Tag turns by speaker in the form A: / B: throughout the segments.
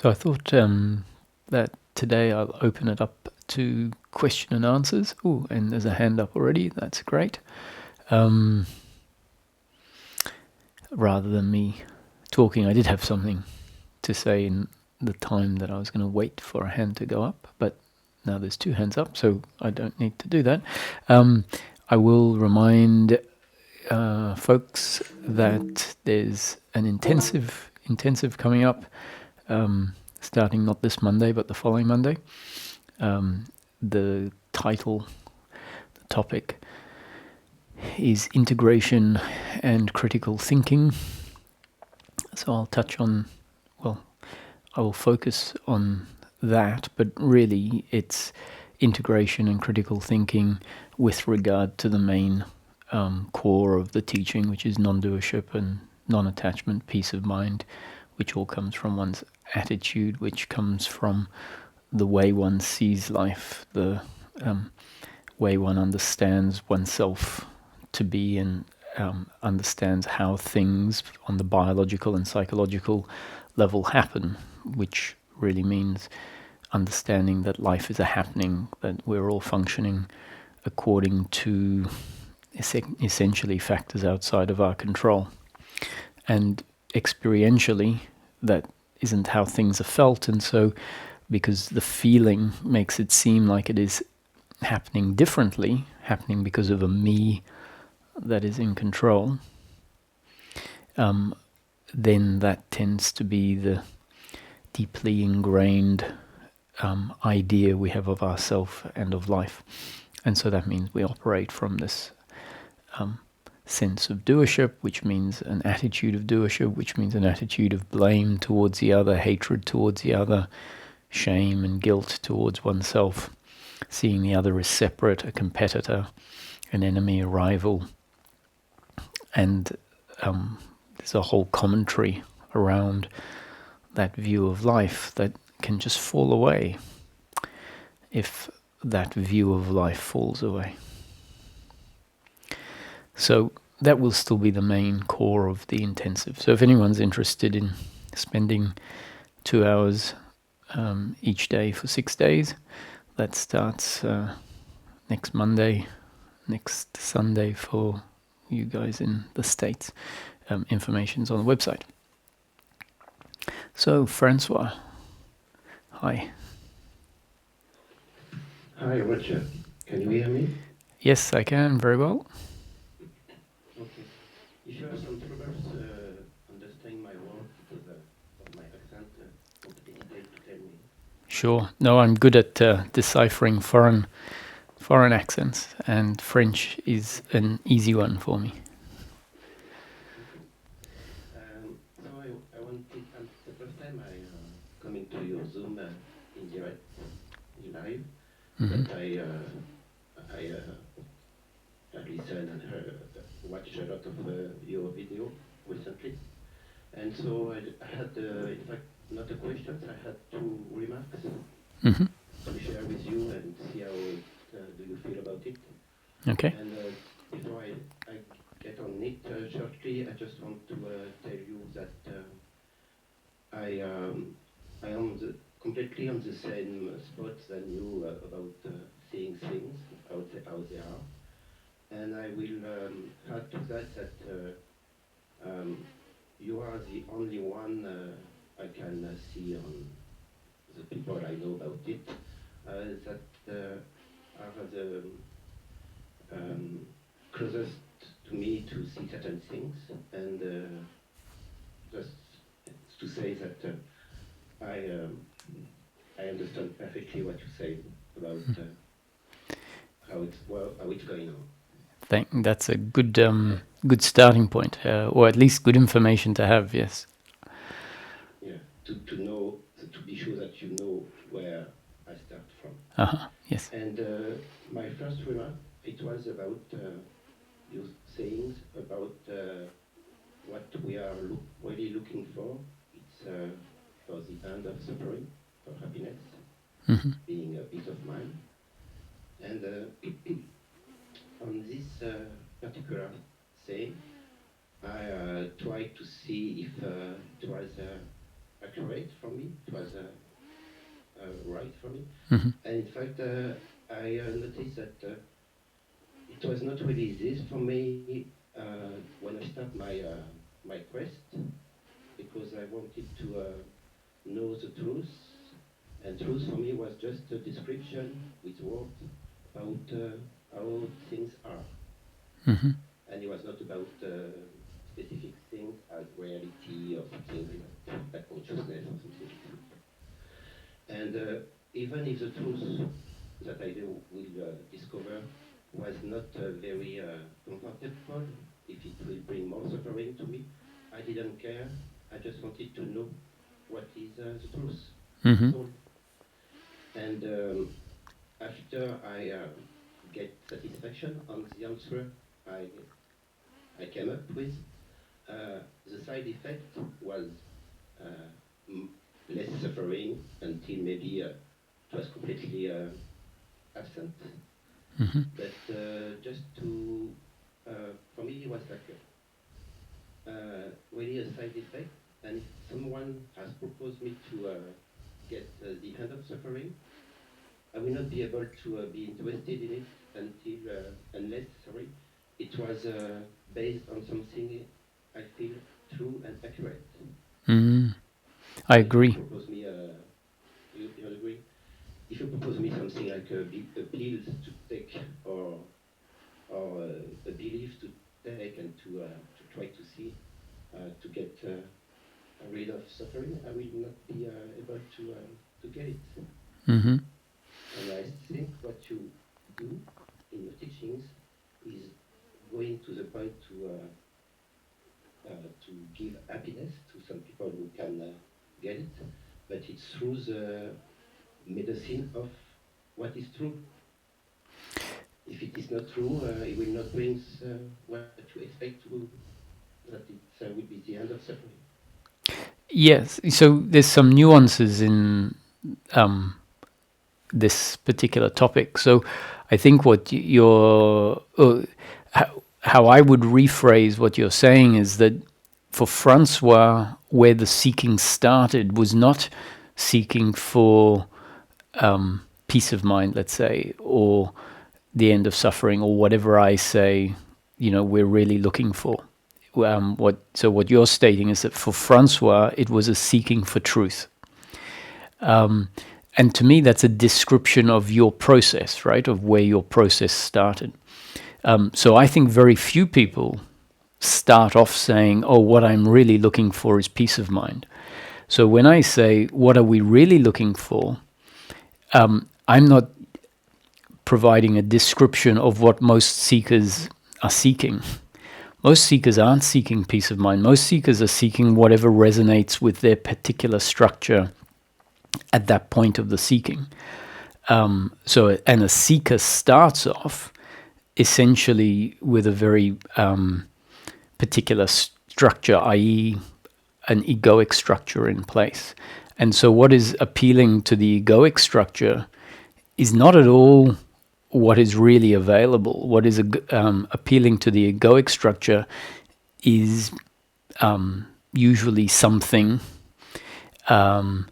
A: So I thought that today I'll open it up to question and answers. Oh, and there's a hand up already. That's great. Rather than me talking, I did have something to say in the time that I was going to wait for a hand to go up, but now there's two hands up, so I don't need to do that. I will remind folks that there's an intensive coming up, starting not this Monday but the following Monday. The title, the topic is integration and critical thinking. So I'll touch on, I will focus on that, but really it's integration and critical thinking with regard to the main core of the teaching, which is non-doership and non-attachment, peace of mind, which all comes from one's attitude, which comes from the way one sees life, the way one understands oneself to be, and understands how things on the biological and psychological level happen, which really means understanding that life is a happening, that we're all functioning according to essentially factors outside of our control. And experientially, that isn't how things are felt, and so because the feeling makes it seem like it is happening differently, happening because of a me that is in control, then that tends to be the deeply ingrained idea we have of ourself and of life. And so that means we operate from this sense of doership, which means an attitude of doership, which means an attitude of blame towards the other, hatred towards the other, shame and guilt towards oneself, seeing the other as separate, a competitor, an enemy, a rival. And there's a whole commentary around that view of life that can just fall away if that view of life falls away. So that will still be the main core of the intensive. So if anyone's interested in spending 2 hours each day for 6 days, that starts next Monday, next Sunday for you guys in the States. Information's on the website. So, Francois, hi.
B: Hi, Roger. Can you hear me?
A: Yes, I can, very well.
B: Okay. If you have some troubles understanding my work because of my accent, don't hesitate to tell me.
A: Sure. No, I'm good at deciphering foreign accents, and French is an easy one for me.
B: Okay. So I wanted, it's the first time I coming to your Zoom in direct, in live,
A: Mm-hmm.
B: but I listened and watched a lot of your video recently. And so I had, in fact, not a question, I had 2 remarks
A: Mm-hmm.
B: to share with you and see how do you feel about it.
A: Okay.
B: And before I get on it shortly, I just want to tell you that I am completely on the same spot than you about seeing things how they are. And I will add to that you are the only one I can see on the people I know about it that are the closest to me to see certain things, and just to say that I understand perfectly what you say about how it's going on.
A: That's a good starting point, or at least good information to have. Yes.
B: Yeah, to know, to be sure that you know where I start from.
A: Yes.
B: And my first remark, it was about your sayings about what we are really looking for. It's for the end of suffering, for happiness,
A: Mm-hmm.
B: being a peace of mind. And on this particular saying, I tried to see if it was a accurate for me. It was right for me.
A: Mm-hmm.
B: And in fact, I noticed that it was not really this for me when I start my quest, because I wanted to know the truth. And truth for me was just a description with words about how things are.
A: Mm-hmm.
B: And it was not about specific things as reality or something like consciousness or something. And even if the truth that I will discover was not very comfortable, if it will bring more suffering to me, I didn't care. I just wanted to know what is the truth.
A: Mm-hmm.
B: That's all. And after I get satisfaction on the answer I came up with, the side effect was less suffering until maybe it was completely absent.
A: Mm-hmm.
B: But just to, for me, it was like really a side effect. And if someone has proposed me to get the end of suffering, I will not be able to be interested in it unless, it was based on something I feel true and accurate.
A: Mm-hmm. I
B: So if you
A: agree.
B: propose me, you agree? If you propose me something like a pills to take or a belief to take and to try to see to get rid of suffering, I will not be able to get it.
A: Mm-hmm.
B: And I think what you do in your teachings is going to the point to give happiness to some people who can get it, but it's through the medicine of what is true. If it is not true, it will not bring what you expect to, that it will be the end of suffering.
A: Yes. So there's some nuances in this particular topic. So I think what you're, how I would rephrase what you're saying is that for Francois, where the seeking started was not seeking for peace of mind, let's say, or the end of suffering, or whatever I say, we're really looking for. What you're stating is that for Francois, it was a seeking for truth. And to me, that's a description of your process, right? Of where your process started. So I think very few people start off saying, oh, what I'm really looking for is peace of mind. So when I say, what are we really looking for? I'm not providing a description of what most seekers are seeking. Most seekers aren't seeking peace of mind. Most seekers are seeking whatever resonates with their particular structure at that point of the seeking. And a seeker starts off essentially with a very particular structure, i.e., an egoic structure in place. And so what is appealing to the egoic structure is not at all what is really available. What is appealing to the egoic structure is usually something, and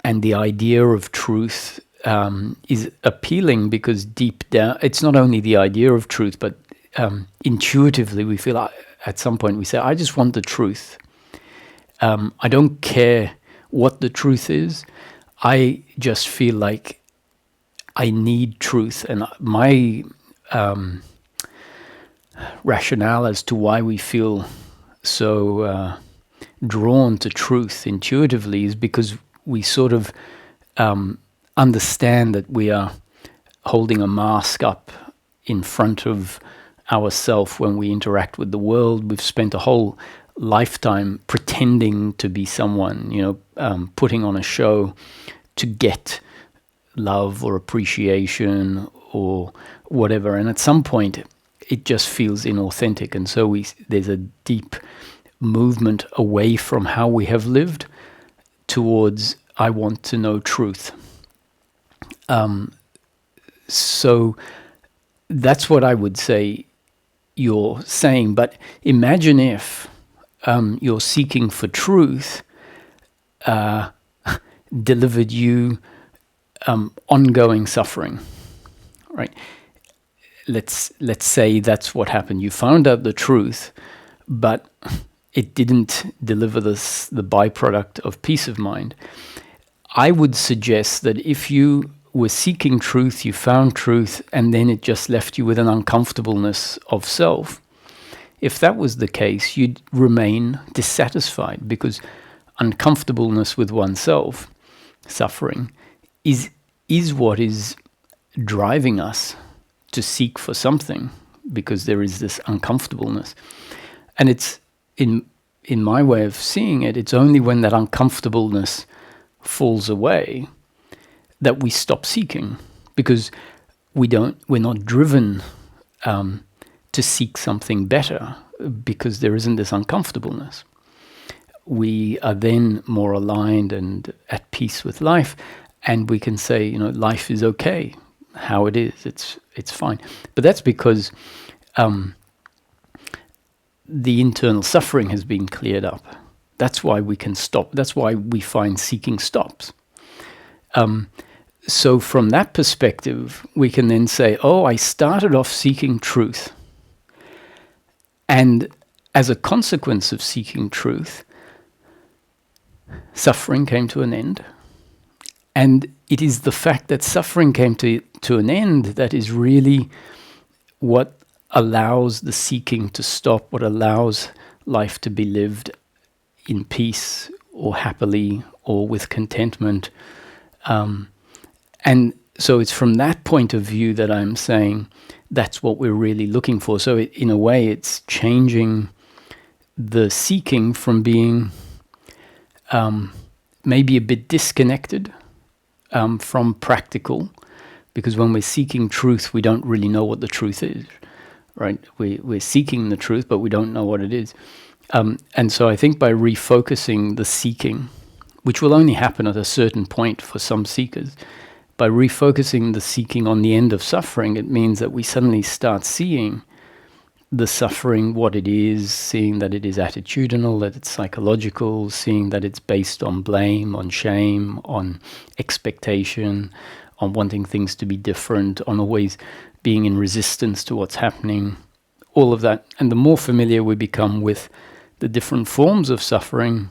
A: the idea of truth is appealing because deep down, it's not only the idea of truth, but intuitively we feel at some point we say, I just want the truth. I don't care what the truth is. I just feel like I need truth. And my rationale as to why we feel so drawn to truth intuitively is because we sort of understand that we are holding a mask up in front of ourself when we interact with the world. We've spent a whole lifetime pretending to be someone, putting on a show to get love or appreciation or whatever. And at some point, it just feels inauthentic. And so there's a deep movement away from how we have lived towards, I want to know truth. So that's what I would say you're saying. But imagine if you're seeking for truth delivered you ongoing suffering, right? Let's say that's what happened. You found out the truth, but it didn't deliver the byproduct of peace of mind. I would suggest that if you were seeking truth, you found truth, and then it just left you with an uncomfortableness of self, if that was the case, you'd remain dissatisfied, because uncomfortableness with oneself, suffering, is what is driving us to seek for something, because there is this uncomfortableness. And it's, in my way of seeing it, it's only when that uncomfortableness falls away that we stop seeking, because we're not driven to seek something better, because there isn't this uncomfortableness. We are then more aligned and at peace with life, and we can say, life is okay how it is. It's fine. But that's because the internal suffering has been cleared up. That's why we can stop. That's why we find seeking stops. So from that perspective, we can then say, oh, I started off seeking truth. And as a consequence of seeking truth, suffering came to an end. And it is the fact that suffering came to an end that is really what allows the seeking to stop, what allows life to be lived in peace or happily or with contentment. And so it's from that point of view that I'm saying that's what we're really looking for. So in a way, it's changing the seeking from being maybe a bit disconnected from practical, because when we're seeking truth, we don't really know what the truth is, right? We're seeking the truth, but we don't know what it is. And so I think by refocusing the seeking, which will only happen at a certain point for some seekers, by refocusing the seeking on the end of suffering, it means that we suddenly start seeing the suffering, what it is, seeing that it is attitudinal, that it's psychological, seeing that it's based on blame, on shame, on expectation, on wanting things to be different, on always being in resistance to what's happening, all of that. And the more familiar we become with the different forms of suffering,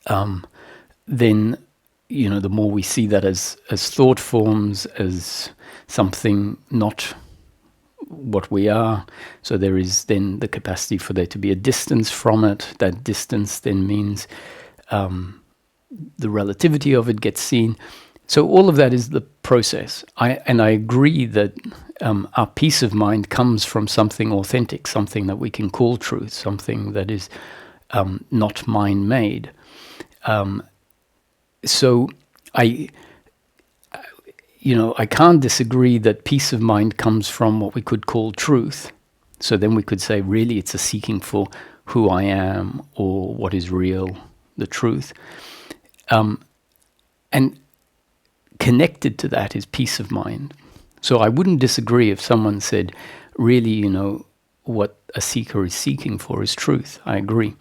A: then the more we see that as thought forms, as something not what we are. So there is then the capacity for there to be a distance from it. That distance then means the relativity of it gets seen. So all of that is the process. I agree that our peace of mind comes from something authentic, something that we can call truth, something that is not mind-made. So I can't disagree that peace of mind comes from what we could call truth. So then we could say, really, it's a seeking for who I am or what is real, the truth. And connected to that is peace of mind. So I wouldn't disagree if someone said, really, what a seeker is seeking for is truth. I agree.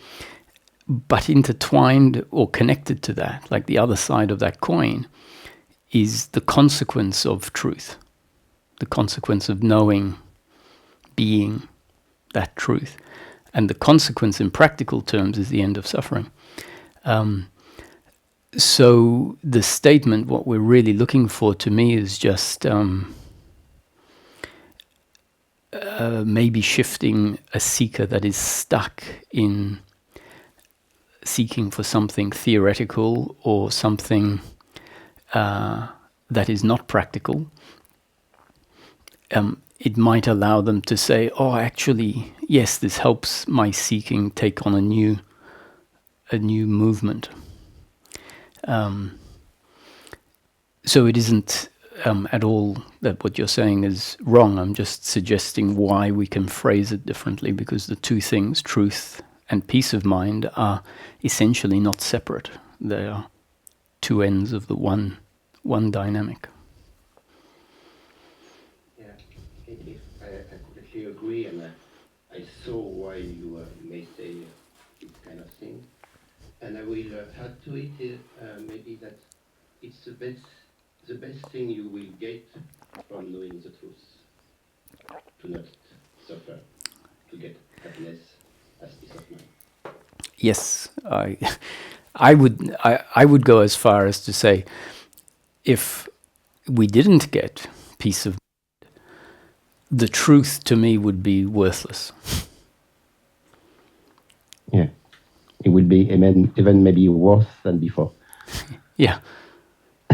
A: But intertwined or connected to that, like the other side of that coin, is the consequence of truth, the consequence of knowing, being that truth. And the consequence in practical terms is the end of suffering. So the statement, what we're really looking for to me is just maybe shifting a seeker that is stuck in seeking for something theoretical or something that is not practical. It might allow them to say, oh, actually, yes, this helps my seeking take on a new movement. So it isn't at all that what you're saying is wrong. I'm just suggesting why we can phrase it differently, because the two things, truth and peace of mind, are essentially not separate. They are two ends of the one dynamic.
B: Yeah, I completely agree, and I saw why you may say this kind of thing. and I will add to it maybe that it's the best thing you will get from knowing the truth, to not suffer, to get happiness as peace of mind.
A: Yes, I would go as far as to say, if we didn't get peace of, the truth to me would be worthless.
B: Yeah, it will be even maybe worse than before.
A: Yeah,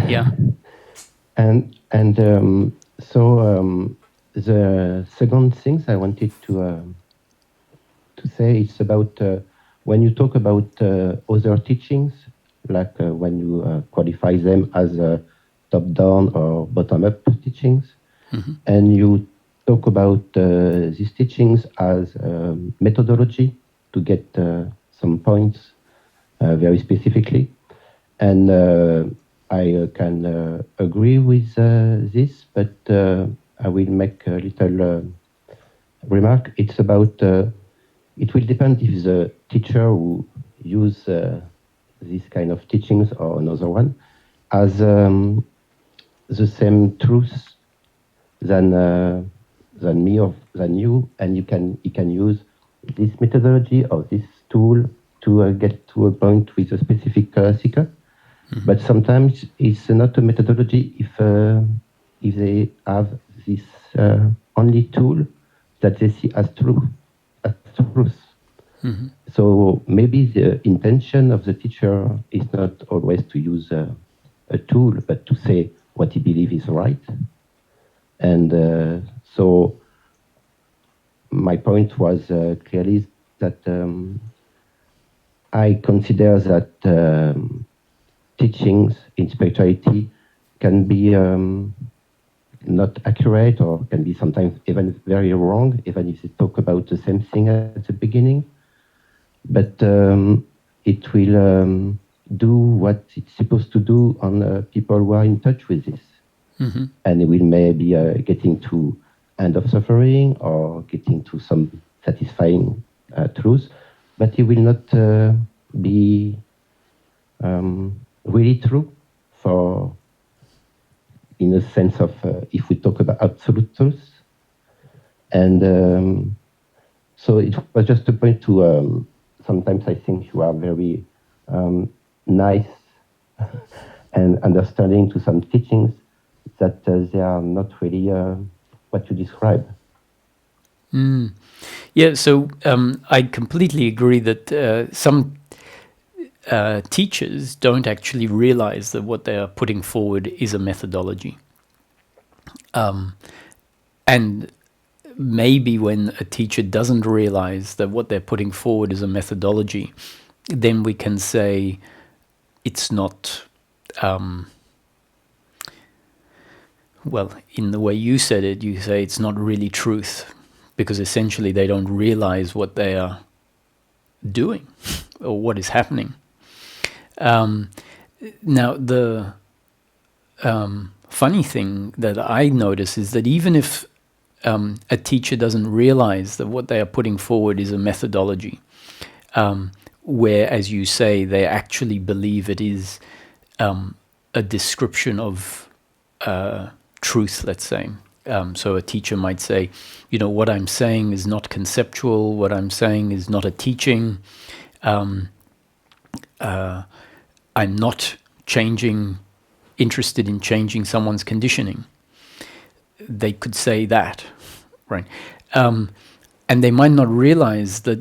A: yeah.
B: And so the second things I wanted to say is about when you talk about other teachings, like when you qualify them as top-down or bottom-up teachings, and you talk about these teachings as methodology to get some points very specifically. And I can agree with this, but I will make a little remark. It's about, it will depend if the teacher who use this kind of teachings or another one has the same truth than me or than you, and you can use this methodology or this tool to get to a point with a specific seeker. But sometimes it's not a methodology if they have this only tool that they see as truth. So maybe the intention of the teacher is not always to use a tool, but to say what he believes is right. And so my point was clearly that I consider that teachings in spirituality can be not accurate, or can be sometimes even very wrong, even if they talk about the same thing at the beginning. But it will do what it's supposed to do on people who are in touch with this. And it will maybe getting to end of suffering or getting to some satisfying truth, but it will not be really true for, in a sense of if we talk about absolute truth. And so it was just a point to sometimes I think you are very nice and understanding to some teachings that they are not really what you describe.
A: Yeah, so I completely agree that some teachers don't actually realize that what they are putting forward is a methodology. And maybe when a teacher doesn't realize that what they're putting forward is a methodology, then we can say it's not, well, in the way you said it, you say it's not really truth, because essentially they don't realize what they are doing or what is happening. Now, the funny thing that I notice is that even if a teacher doesn't realize that what they are putting forward is a methodology, where, as you say, they actually believe it is a description of truth, let's say. So a teacher might say, what I'm saying is not conceptual, what I'm saying is not a teaching. I'm not interested in changing someone's conditioning. They could say that, right? And they might not realize that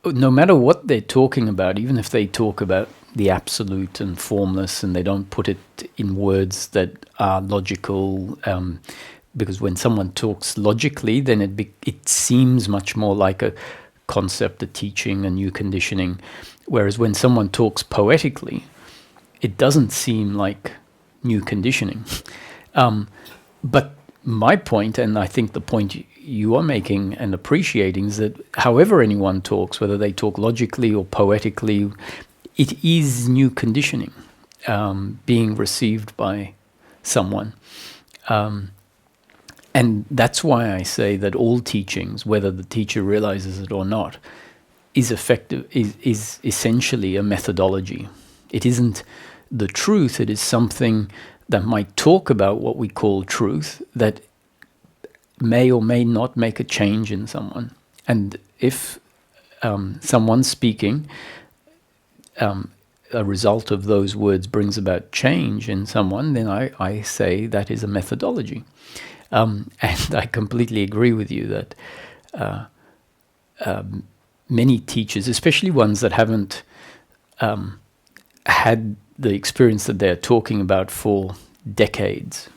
A: no matter what they're talking about, even if they talk about the absolute and formless and they don't put it in words that are logical, because when someone talks logically, then it seems much more like a concept, a teaching, a new conditioning. Whereas when someone talks poetically, it doesn't seem like new conditioning. But my point, and I think the point you are making and appreciating, is that however anyone talks, whether they talk logically or poetically, it is new conditioning being received by someone. And that's why I say that all teachings, whether the teacher realizes it or not, is effective, is essentially a methodology. It isn't the truth. It is something that might talk about what we call truth, that may or may not make a change in someone. And if someone speaking, a result of those words brings about change in someone, then I say that is a methodology. And I completely agree with you that many teachers, especially ones that haven't had the experience that they're talking about for decades,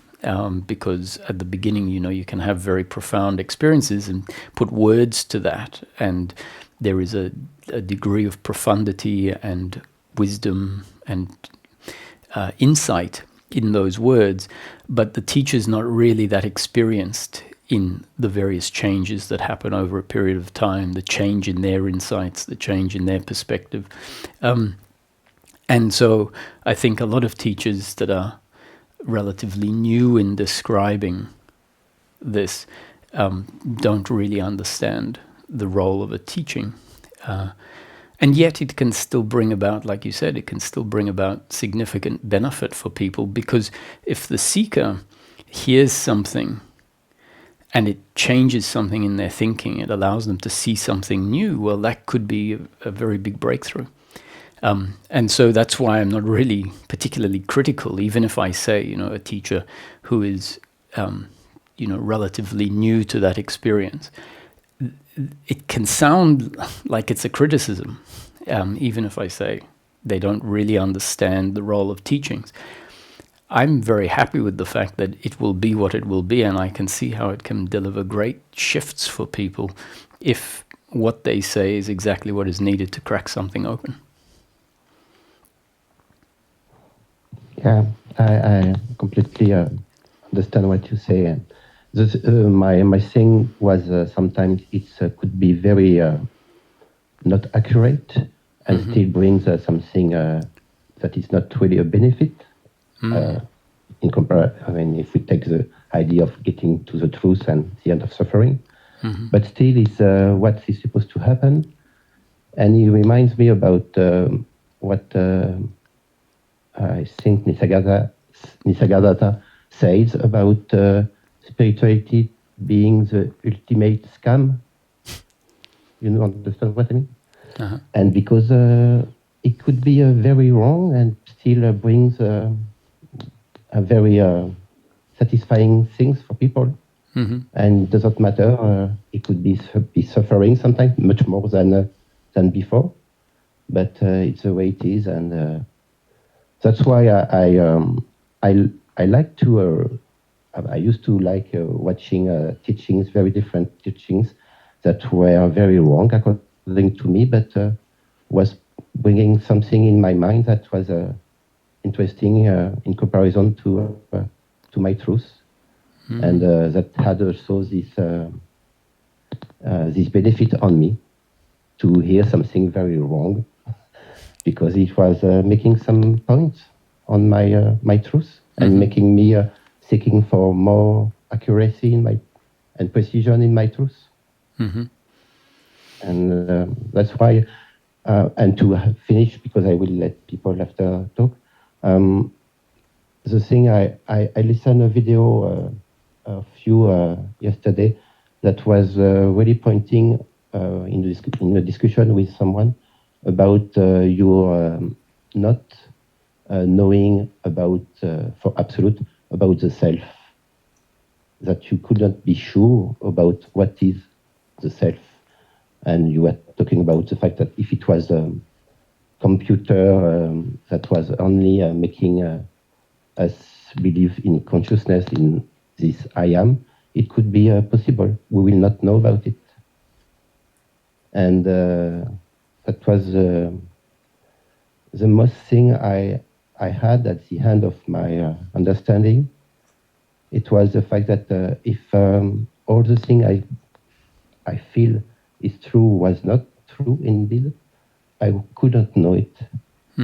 A: because at the beginning, you can have very profound experiences and put words to that, and there is a degree of profundity and wisdom and insight in those words, but the teacher's not really that experienced in the various changes that happen over a period of time, the change in their insights, the change in their perspective. And so I think a lot of teachers that are relatively new in describing this don't really understand the role of a teaching. And yet it can still bring about, like you said, it can still bring about significant benefit for people, because if the seeker hears something and it changes something in their thinking, it allows them to see something new, well, that could be a very big breakthrough. And so that's why I'm not really particularly critical, even if I say, a teacher who is, relatively new to that experience. It can sound like it's a criticism, even if I say they don't really understand the role of teachings. I'm very happy with the fact that it will be what it will be, and I can see how it can deliver great shifts for people if what they say is exactly what is needed to crack something open.
C: Yeah, I completely understand what you say. And this, my thing was sometimes it could be very not accurate and still brings something that is not really a benefit. In if we take the idea of getting to the truth and the end of suffering, but still it's what is supposed to happen. And it reminds me about what I think Nisargadatta says about spirituality being the ultimate scam. You understand what I mean?
A: Uh-huh.
C: And because it could be very wrong and still brings a very satisfying things for people. And it doesn't matter. It could be suffering sometimes much more than before, but it's the way it is, and that's why I like to. I used to like watching teachings, very different teachings that were very wrong according to me, but was bringing something in my mind that was interesting in comparison to my truth, and that had also this benefit on me to hear something very wrong, because it was making some points on my truth and making me seeking for more accuracy in my and precision in my truth. And that's why, and to finish, because I will let people after talk, the thing I listened a video of you yesterday that was really pointing in a discussion with someone about your not knowing about for absolute about the self, that you could not be sure about what is the self, and you were talking about the fact that if it was a computer that was only making us believe in consciousness, in this I am, it could be possible. We will not know about it. And that was the most thing I had at the end of my understanding. It was the fact that if all the thing I feel is true was not true indeed, I couldn't know it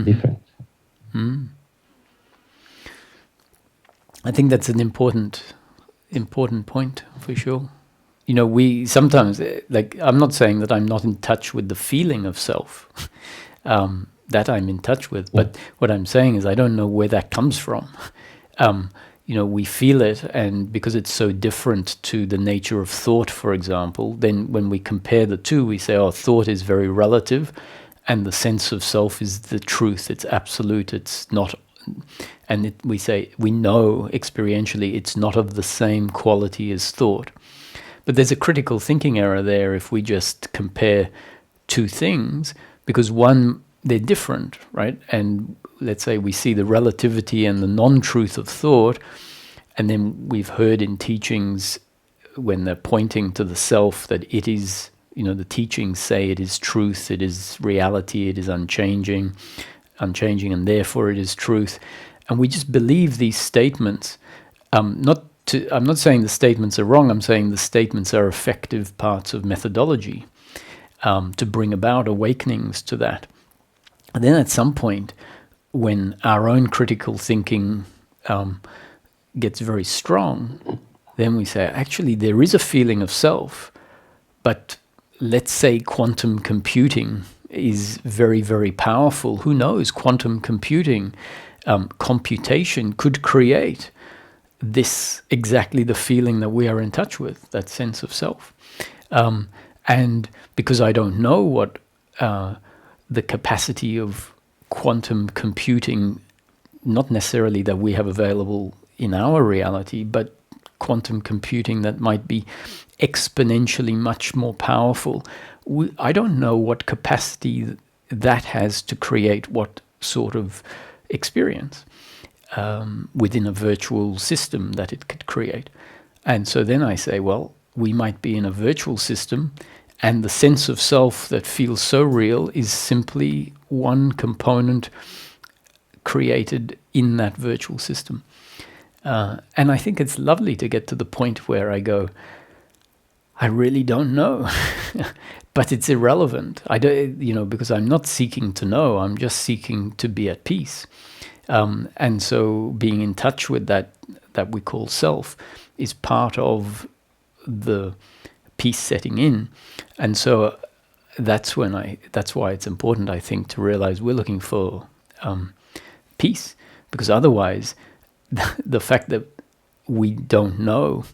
C: different.
A: I think that's an important point for sure. we sometimes, like, I'm not saying that I'm not in touch with the feeling of self, that I'm in touch with, but what I'm saying is I don't know where that comes from. We feel it, and because it's so different to the nature of thought, for example, then when we compare the two, we say, oh, thought is very relative, and the sense of self is the truth, it's absolute, it's not. And we say, we know experientially it's not of the same quality as thought. But there's a critical thinking error there if we just compare two things, because one, they're different, right? And let's say we see the relativity and the non-truth of thought, and then we've heard in teachings when they're pointing to the self that it is, the teachings say it is truth, it is reality, it is unchanging, and therefore it is truth. And we just believe these statements, I'm not saying the statements are wrong, I'm saying the statements are effective parts of methodology to bring about awakenings to that. And then at some point, when our own critical thinking gets very strong, then we say, actually, there is a feeling of self, but let's say quantum computing is very, very powerful. Who knows? Quantum computing, computation could create this, exactly the feeling that we are in touch with, that sense of self. And because I don't know what the capacity of quantum computing, not necessarily that we have available in our reality, but quantum computing that might be exponentially much more powerful. I don't know what capacity that has to create what sort of experience within a virtual system that it could create. And so then I say, well, we might be in a virtual system, and the sense of self that feels so real is simply one component created in that virtual system. And I think it's lovely to get to the point where I go, I really don't know, but it's irrelevant. I don't, because I'm not seeking to know. I'm just seeking to be at peace. And so being in touch with that we call self is part of the peace setting in. And so that's why it's important, I think, to realize we're looking for peace, because otherwise the fact that we don't know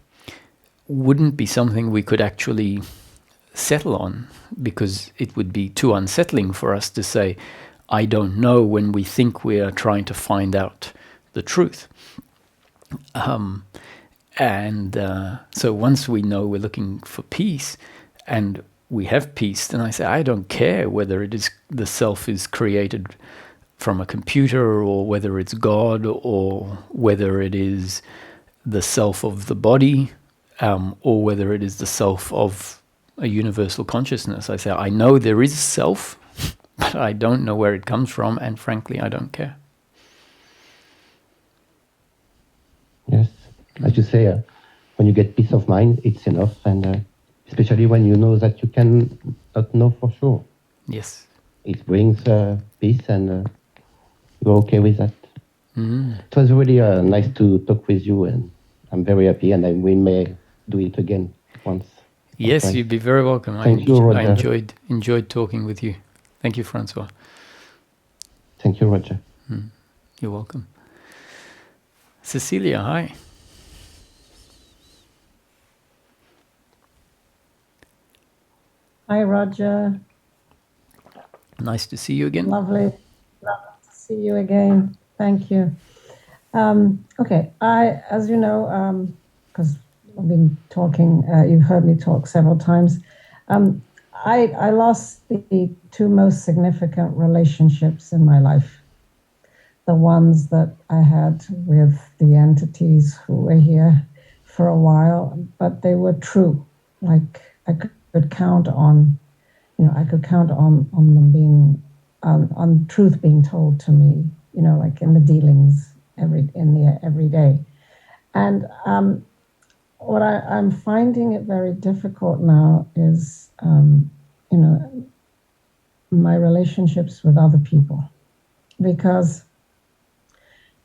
A: wouldn't be something we could actually settle on, because it would be too unsettling for us to say, I don't know, when we think we are trying to find out the truth. So once we know we're looking for peace and we have peace, then I say, I don't care whether it is the self is created from a computer, or whether it's God, or whether it is the self of the body, or whether it is the self of a universal consciousness. I say, I know there is self, but I don't know where it comes from, and frankly, I don't care.
C: Yes, as you say, when you get peace of mind, it's enough, and especially when you know that you can not know for sure.
A: Yes.
C: It brings peace, and you're okay with that.
A: Mm.
C: It was really nice to talk with you, and I'm very happy, and we may do it again once.
A: Yes,
C: sometime.
A: you'd be very welcome.
C: Thank you, Roger.
A: I enjoyed talking with you. Thank you, Francois.
C: Thank you, Roger.
A: You're welcome. Cecilia, hi.
D: Hi, Roger.
A: Nice to see you again.
D: Lovely to see you again. Thank you. Okay, as you know, because I've been talking, you've heard me talk several times. I lost the two most significant relationships in my life. The ones that I had with the entities who were here for a while, but they were true. Like I could count on, I could count on them being, on truth being told to me, like in the dealings every day. And what I'm finding it very difficult now is, my relationships with other people, because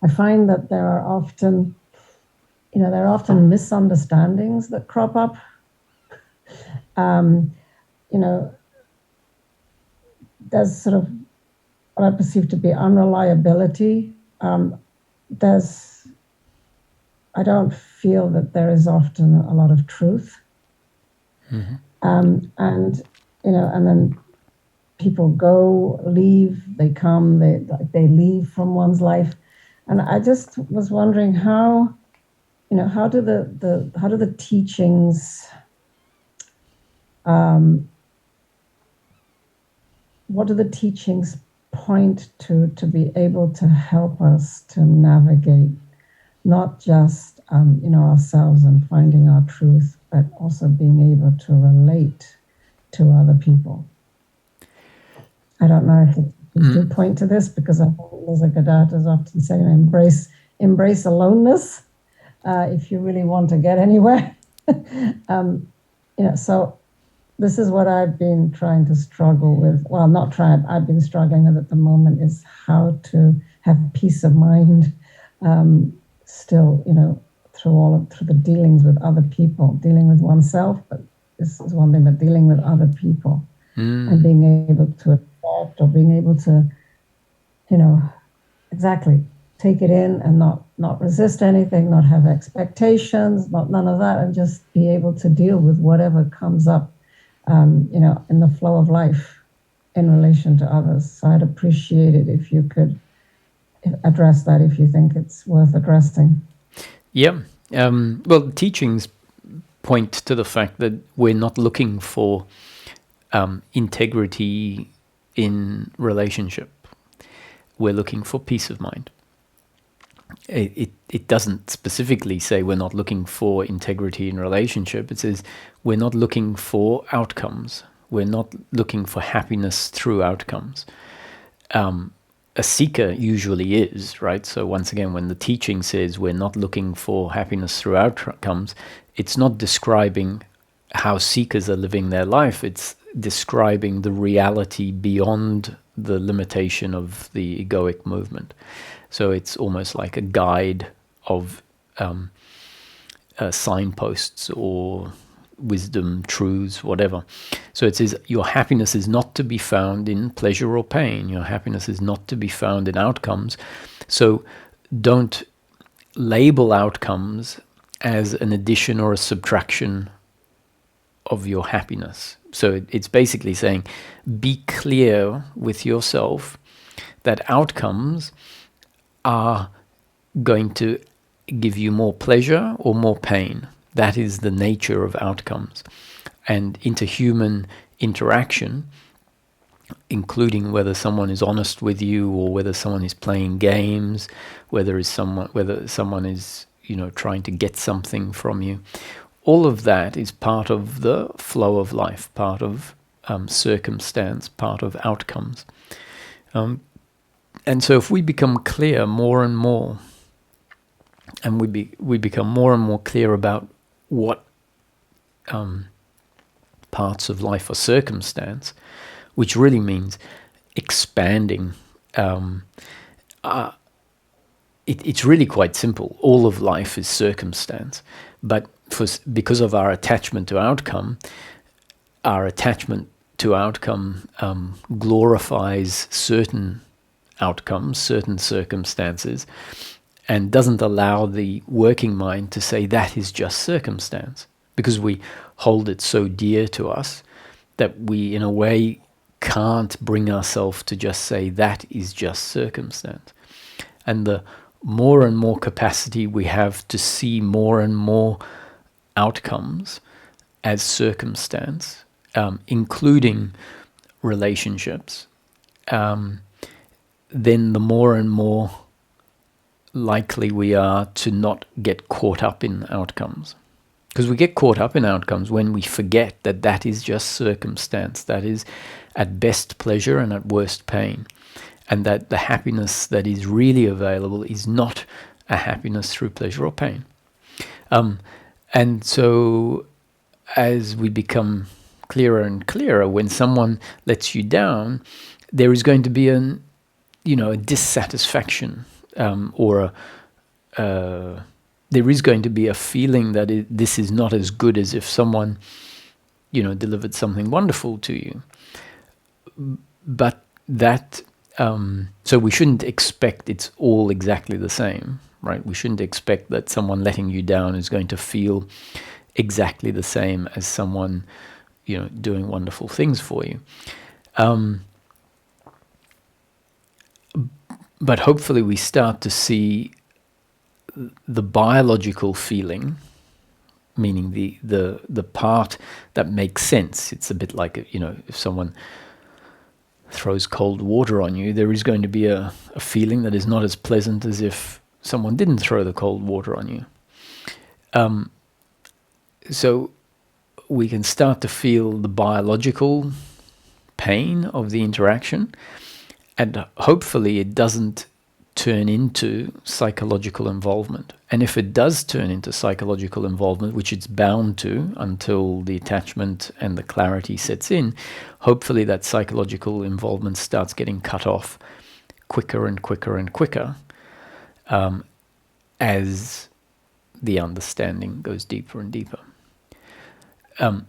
D: I find that there are often misunderstandings that crop up, You know, there's sort of what I perceive to be unreliability. I don't feel that there is often a lot of truth. And, and then people go, leave, they come, they leave from one's life. And I just was wondering how do the teachings, what do the teachings point to be able to help us to navigate not just ourselves and finding our truth, but also being able to relate to other people? I don't know if you do point to this, because I think Lisa Gaddart is often saying embrace aloneness if you really want to get anywhere. So this is what I've been trying to struggle with. Well, not trying, I've been struggling with at the moment, is how to have peace of mind still, through the dealings with other people, dealing with oneself, but this is one thing, but dealing with other people and being able to accept, or being able to, exactly take it in and not resist anything, not have expectations, none of that, and just be able to deal with whatever comes up, in the flow of life in relation to others. So I'd appreciate it if you could address that, if you think it's worth addressing.
A: Yeah. Well, teachings point to the fact that we're not looking for integrity in relationship. We're looking for peace of mind. It doesn't specifically say we're not looking for integrity in relationship. It says we're not looking for outcomes. We're not looking for happiness through outcomes. A seeker usually is, right? So once again, when the teaching says we're not looking for happiness through outcomes, it's not describing how seekers are living their life. It's describing the reality beyond the limitation of the egoic movement. So it's almost like a guide of signposts or wisdom, truths, whatever. So it says your happiness is not to be found in pleasure or pain. Your happiness is not to be found in outcomes. So don't label outcomes as an addition or a subtraction of your happiness. So it's basically saying, be clear with yourself that outcomes are going to give you more pleasure or more pain. That is the nature of outcomes. And interhuman interaction, including whether someone is honest with you or whether someone is playing games, whether someone is, trying to get something from you, all of that is part of the flow of life, part of circumstance, part of outcomes. And so if we become clear more and more, and we become more and more clear about what parts of life are circumstance, which really means expanding. It's really quite simple. All of life is circumstance, but because of our attachment to outcome, glorifies certain outcomes, certain circumstances, and doesn't allow the working mind to say that is just circumstance, because we hold it so dear to us that we, in a way, can't bring ourselves to just say that is just circumstance. And the more and more capacity we have to see more and more outcomes as circumstance, including relationships, then the more and more likely we are to not get caught up in outcomes. Because we get caught up in outcomes when we forget that that is just circumstance, that is at best pleasure and at worst pain, and that the happiness that is really available is not a happiness through pleasure or pain. And so as we become clearer and clearer, when someone lets you down, there is going to be a dissatisfaction, or there is going to be a feeling that this is not as good as if someone delivered something wonderful to you. But that, so we shouldn't expect it's all exactly the same, right? We shouldn't expect that someone letting you down is going to feel exactly the same as someone, doing wonderful things for you. But hopefully we start to see the biological feeling, meaning the part that makes sense. It's a bit like, if someone throws cold water on you, there is going to be a feeling that is not as pleasant as if someone didn't throw the cold water on you. So we can start to feel the biological pain of the interaction, and hopefully it doesn't turn into psychological involvement. And if it does turn into psychological involvement, which it's bound to until the attachment and the clarity sets in, hopefully that psychological involvement starts getting cut off quicker and quicker and quicker, as the understanding goes deeper and deeper.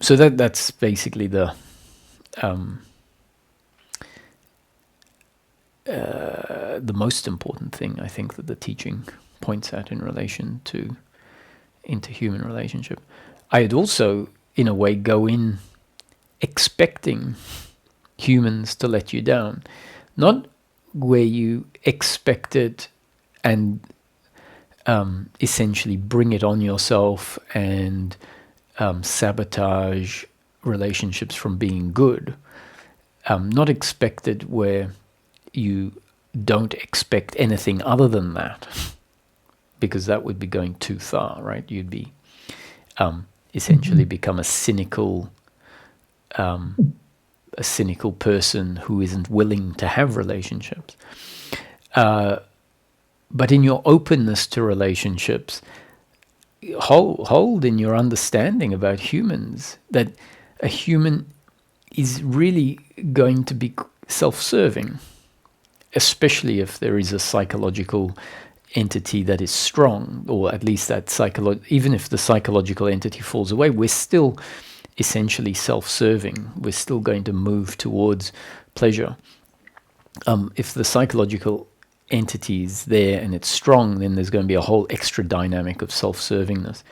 A: So that's basically the most important thing, I think, that the teaching points at in relation to interhuman relationship. I'd also, in a way, go in expecting humans to let you down, not where you expect it and essentially bring it on yourself and sabotage relationships from being good. Not expected where you don't expect anything other than that, because that would be going too far, right? You'd be essentially become a cynical person who isn't willing to have relationships. But in your openness to relationships, hold in your understanding about humans that a human is really going to be self-serving, especially if there is a psychological entity that is strong, or at least that even if the psychological entity falls away, we're still essentially self-serving. We're still going to move towards pleasure. If the psychological entity is there and it's strong, then there's going to be a whole extra dynamic of self-servingness.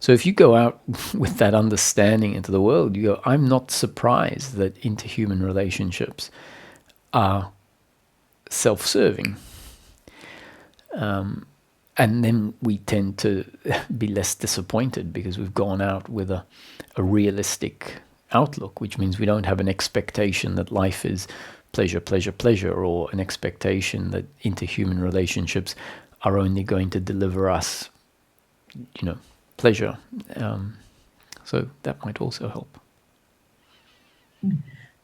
A: So if you go out with that understanding into the world, you go, I'm not surprised that interhuman relationships are self-serving. And then we tend to be less disappointed because we've gone out with a realistic outlook, which means we don't have an expectation that life is pleasure, pleasure, pleasure, or an expectation that interhuman relationships are only going to deliver us, pleasure. So that might also help.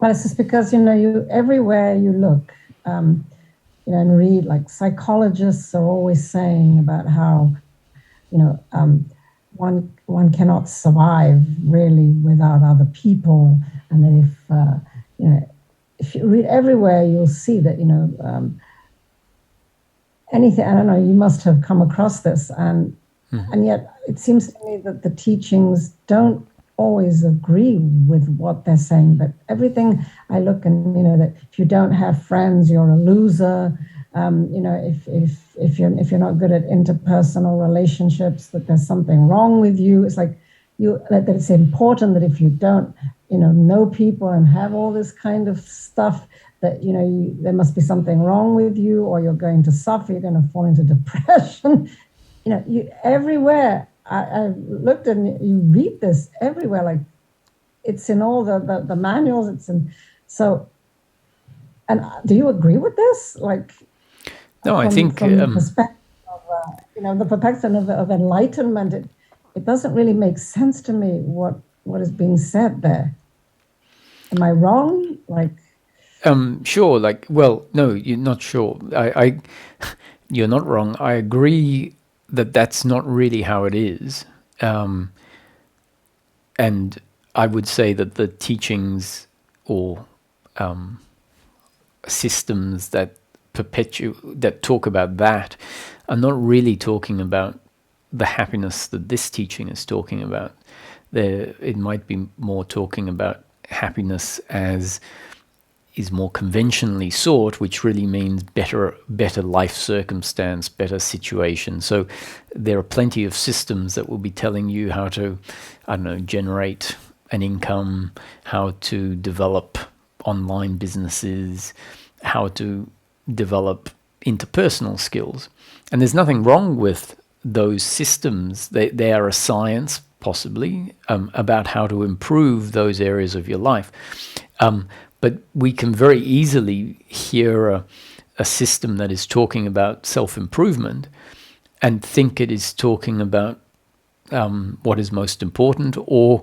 D: Well, it's just because, you everywhere you look, and read, like psychologists are always saying about how, one cannot survive really without other people, and that if you read everywhere, you'll see that anything. I don't know. You must have come across this, and yet it seems to me that the teachings don't always agree with what they're saying. But everything I look and that if you don't have friends, you're a loser. If you're not good at interpersonal relationships, that there's something wrong with you. It's like that it's important that if you don't know people and have all this kind of stuff, that there must be something wrong with you, or you're going to suffer. You're going to fall into depression. You everywhere. I looked and you read this everywhere, like it's in all the manuals. It's in and do you agree with this? Like,
A: no, I think
D: from the perspective of the perspective of enlightenment, it doesn't really make sense to me what is being said there. Am I wrong? Like,
A: sure. Like, well, no, you're not sure. You're not wrong. I agree that that's not really how it is. And I would say that the teachings or systems that talk about that are not really talking about the happiness that this teaching is talking about. It might be more talking about happiness as is more conventionally sought, which really means better life circumstance, better situation. So there are plenty of systems that will be telling you how to, I don't know, generate an income, how to develop online businesses, how to develop interpersonal skills. And there's nothing wrong with those systems. They are a science, possibly, about how to improve those areas of your life. But we can very easily hear a system that is talking about self-improvement and think it is talking about what is most important, or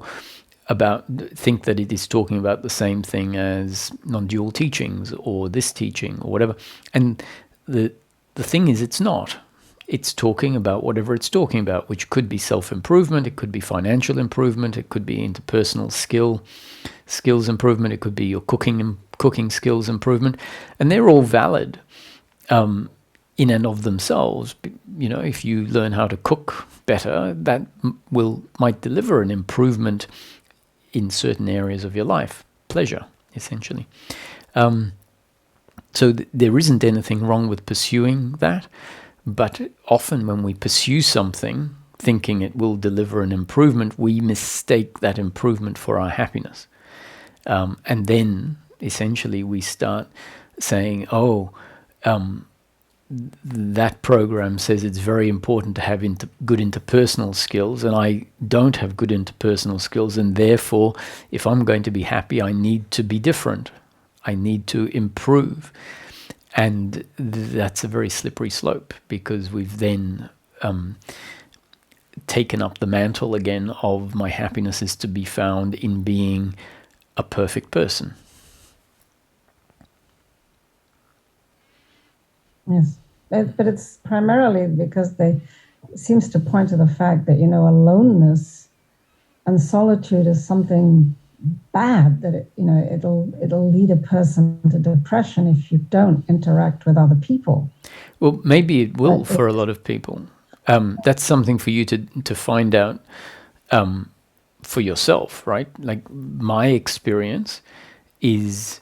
A: think that it is talking about the same thing as non-dual teachings or this teaching or whatever. And the thing is, it's not. It's talking about whatever it's talking about, which could be self-improvement, it could be financial improvement, it could be interpersonal skills improvement, it could be your cooking skills improvement, and they're all valid in and of themselves. You know, if you learn how to cook better, that might deliver an improvement in certain areas of your life, pleasure, essentially. So there isn't anything wrong with pursuing that. But often when we pursue something, thinking it will deliver an improvement, we mistake that improvement for our happiness. And then, essentially, we start saying, that program says it's very important to have good interpersonal skills, and I don't have good interpersonal skills, and therefore, if I'm going to be happy, I need to be different. I need to improve. And that's a very slippery slope, because we've then taken up the mantle again of my happiness is to be found in being a perfect person.
D: Yes, but it's primarily because it seems to point to the fact that, aloneness and solitude is something bad, that it'll lead a person to depression if you don't interact with other people.
A: Well, maybe it will for a lot of people. That's something for you to find out for yourself, right? Like, my experience is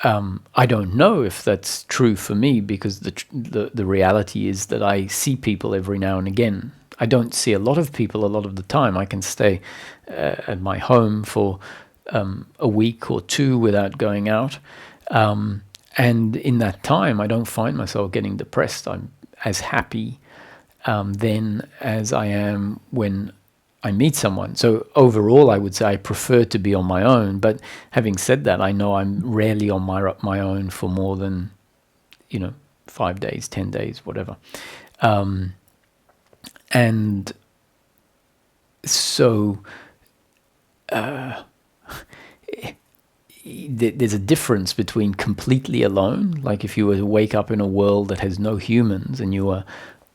A: I don't know if that's true for me, because the reality is that I see people every now and again. I don't see a lot of people a lot of the time. I can stay at my home for a week or two without going out. And in that time, I don't find myself getting depressed. I'm as happy then as I am when I meet someone. So overall, I would say I prefer to be on my own. But having said that, I know I'm rarely on my own for more than, 5 days, 10 days, whatever. And so there's a difference between completely alone, like if you were to wake up in a world that has no humans and you are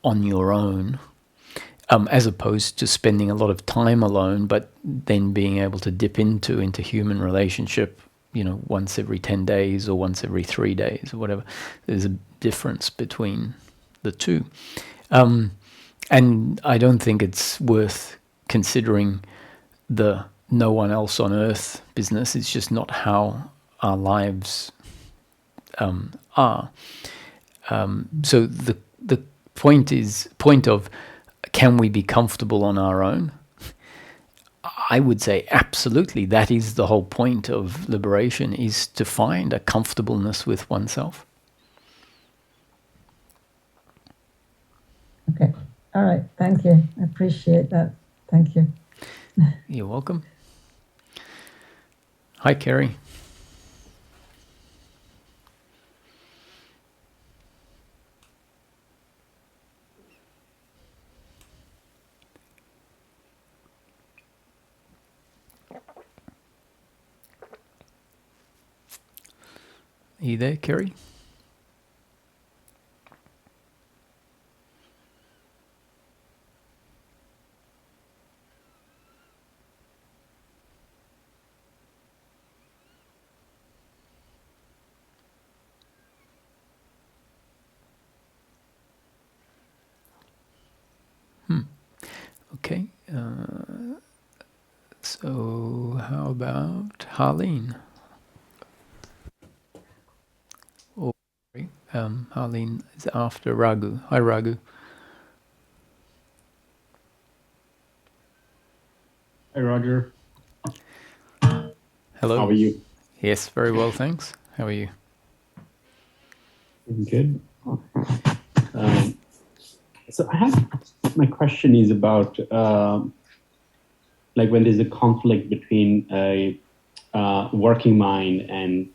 A: on your own, as opposed to spending a lot of time alone, but then being able to dip into human relationship, once every 10 days or once every 3 days or whatever. There's a difference between the two. And I don't think it's worth considering the no one else on earth business. It's just not how our lives are. So the point of, can we be comfortable on our own? I would say absolutely. That is the whole point of liberation, is to find a comfortableness with oneself.
D: Okay. All right. Thank you. I appreciate that. Thank you.
A: You're welcome. Hi, Kerry. Are you there, Kerry? Okay. So how about Harleen? Or Harleen is after Raghu. Hi, Raghu.
E: Hi, Roger.
A: Hello.
E: How are you?
A: Yes, very well, thanks. How are you?
E: Good. So my question is about like when there's a conflict between a working mind and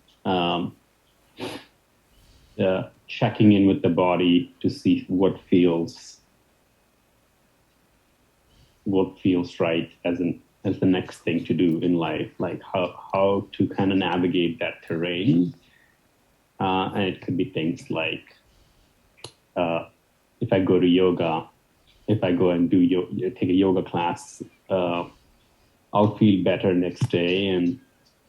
E: checking in with the body to see what feels right as the next thing to do in life, like how to kind of navigate that terrain. And it could be things like if I go to yoga, if I go and take a yoga class, I'll feel better next day and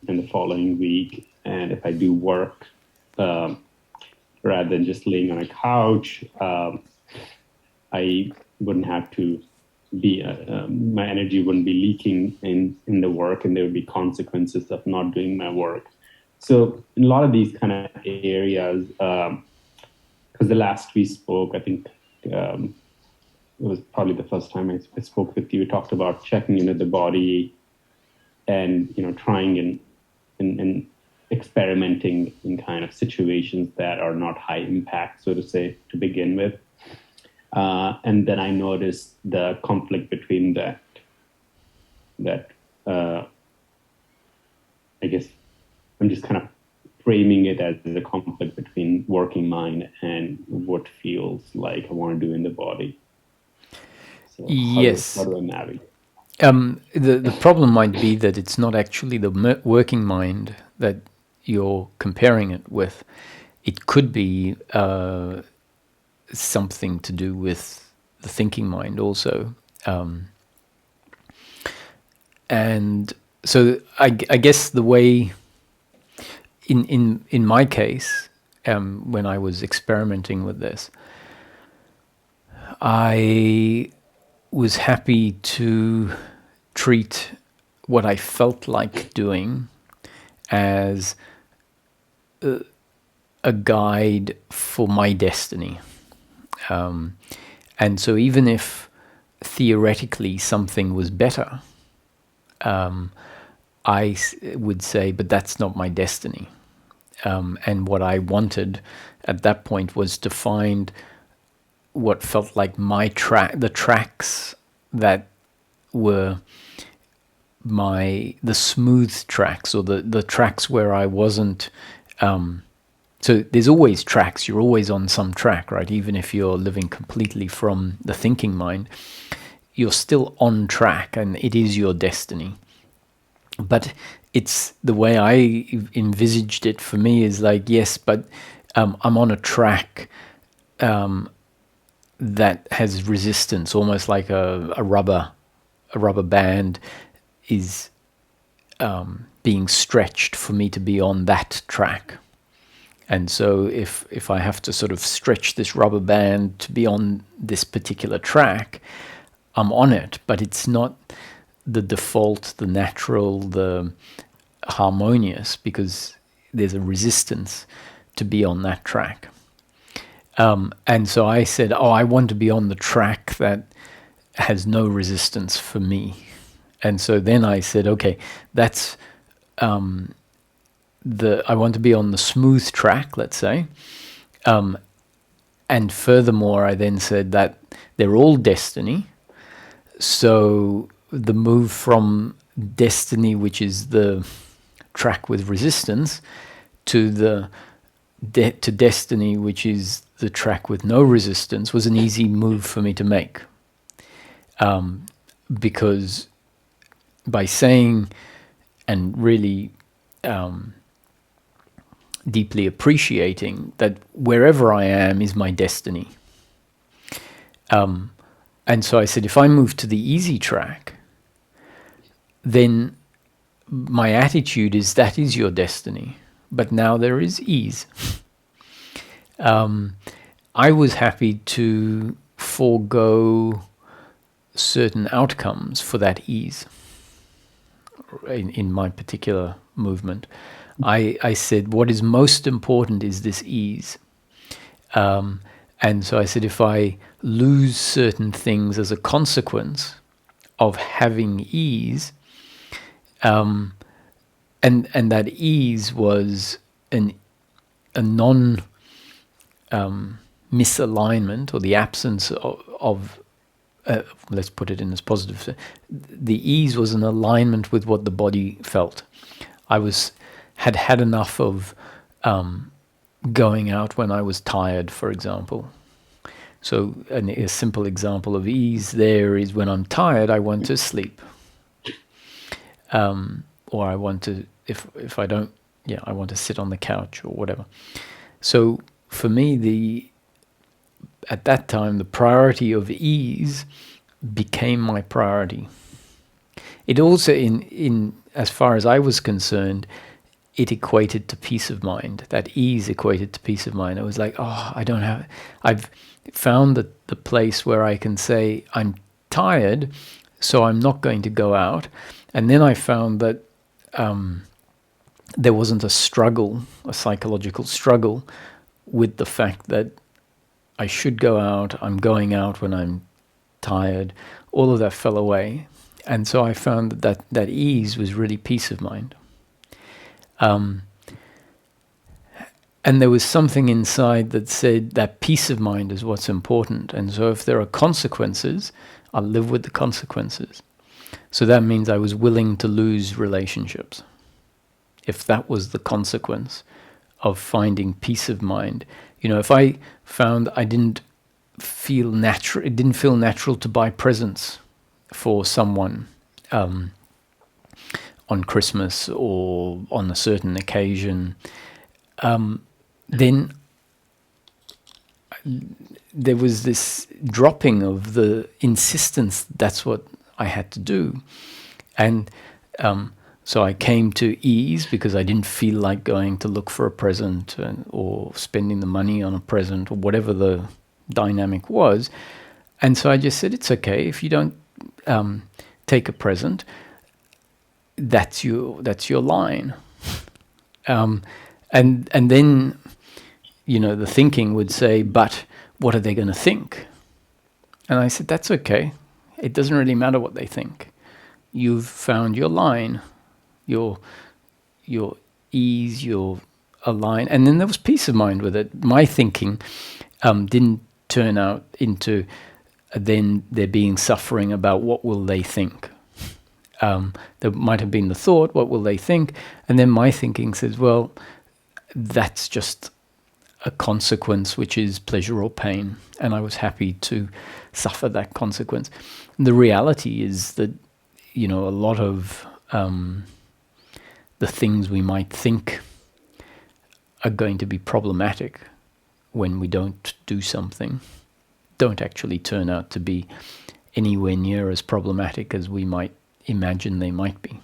E: the following week. And if I do work, rather than just laying on a couch, I wouldn't have to be, my energy wouldn't be leaking in the work, and there would be consequences of not doing my work. So in a lot of these kind of areas, because the last we spoke, I think it was probably the first time I spoke with you, talked about checking into the body and, trying and experimenting in kind of situations that are not high impact, so to say, to begin with. And then I noticed the conflict between that I guess I'm just kind of framing it as a conflict between working mind and what feels like I want to do in the body. So
A: yes.
E: How do I navigate?
A: The problem might be that it's not actually the working mind that you're comparing it with. It could be something to do with the thinking mind also. And so I guess the way, in my case, when I was experimenting with this, I was happy to treat what I felt like doing as a guide for my destiny. And so even if theoretically something was better, I would say, but that's not my destiny. And what I wanted at that point was to find what felt like my the tracks that were the smooth tracks, or the tracks where I wasn't. So there's always tracks. You're always on some track, right? Even if you're living completely from the thinking mind, you're still on track, and it is your destiny. But it's the way I envisaged it for me is like, yes, but I'm on a track that has resistance, almost like a rubber band is being stretched for me to be on that track. And so if I have to sort of stretch this rubber band to be on this particular track, I'm on it, but it's not the default, the natural, the harmonious, because there's a resistance to be on that track. And so I said, I want to be on the track that has no resistance for me. And so then I said, okay, that's I want to be on the smooth track, let's say. And furthermore, I then said that they're all destiny. So the move from destiny, which is the track with resistance, to to destiny, which is the track with no resistance, was an easy move for me to make. Because by saying and really deeply appreciating that wherever I am is my destiny. And so I said, if I move to the easy track, then my attitude is that is your destiny. But now there is ease. I was happy to forego certain outcomes for that ease. In my particular movement, I said what is most important is this ease. And so I said, if I lose certain things as a consequence of having ease, and that ease was a non misalignment, or the absence of let's put it in as positive. The ease was an alignment with what the body felt. I had enough of going out when I was tired, for example. So a simple example of ease there is when I'm tired, I want to sleep. Or I want to, if I don't, I want to sit on the couch or whatever. So for me, at that time, the priority of ease became my priority. It also, in as far as I was concerned, it equated to peace of mind. That ease equated to peace of mind. I was like, I've found the place where I can say, I'm tired, so I'm not going to go out. And then I found that there wasn't a struggle, a psychological struggle, with the fact that I should go out, I'm going out when I'm tired. All of that fell away. And so I found that ease was really peace of mind. And there was something inside that said that peace of mind is what's important. And so if there are consequences, I'll live with the consequences. So that means I was willing to lose relationships, if that was the consequence of finding peace of mind. If I found I didn't feel natural, it didn't feel natural to buy presents for someone on Christmas or on a certain occasion, then there was this dropping of the insistence that's what I had to do. And so I came to ease because I didn't feel like going to look for a present or spending the money on a present or whatever the dynamic was. And so I just said, it's okay if you don't take a present. That's your line. And then, the thinking would say, but what are they going to think? And I said, that's okay. It doesn't really matter what they think. You've found your line, your ease, your align. And then there was peace of mind with it. My thinking didn't turn out into then there being suffering about what will they think. There might have been the thought, what will they think? And then my thinking says, well, that's just a consequence, which is pleasure or pain. And I was happy to suffer that consequence. And the reality is that, a lot of the things we might think are going to be problematic when we don't do something, don't actually turn out to be anywhere near as problematic as we might imagine they might be.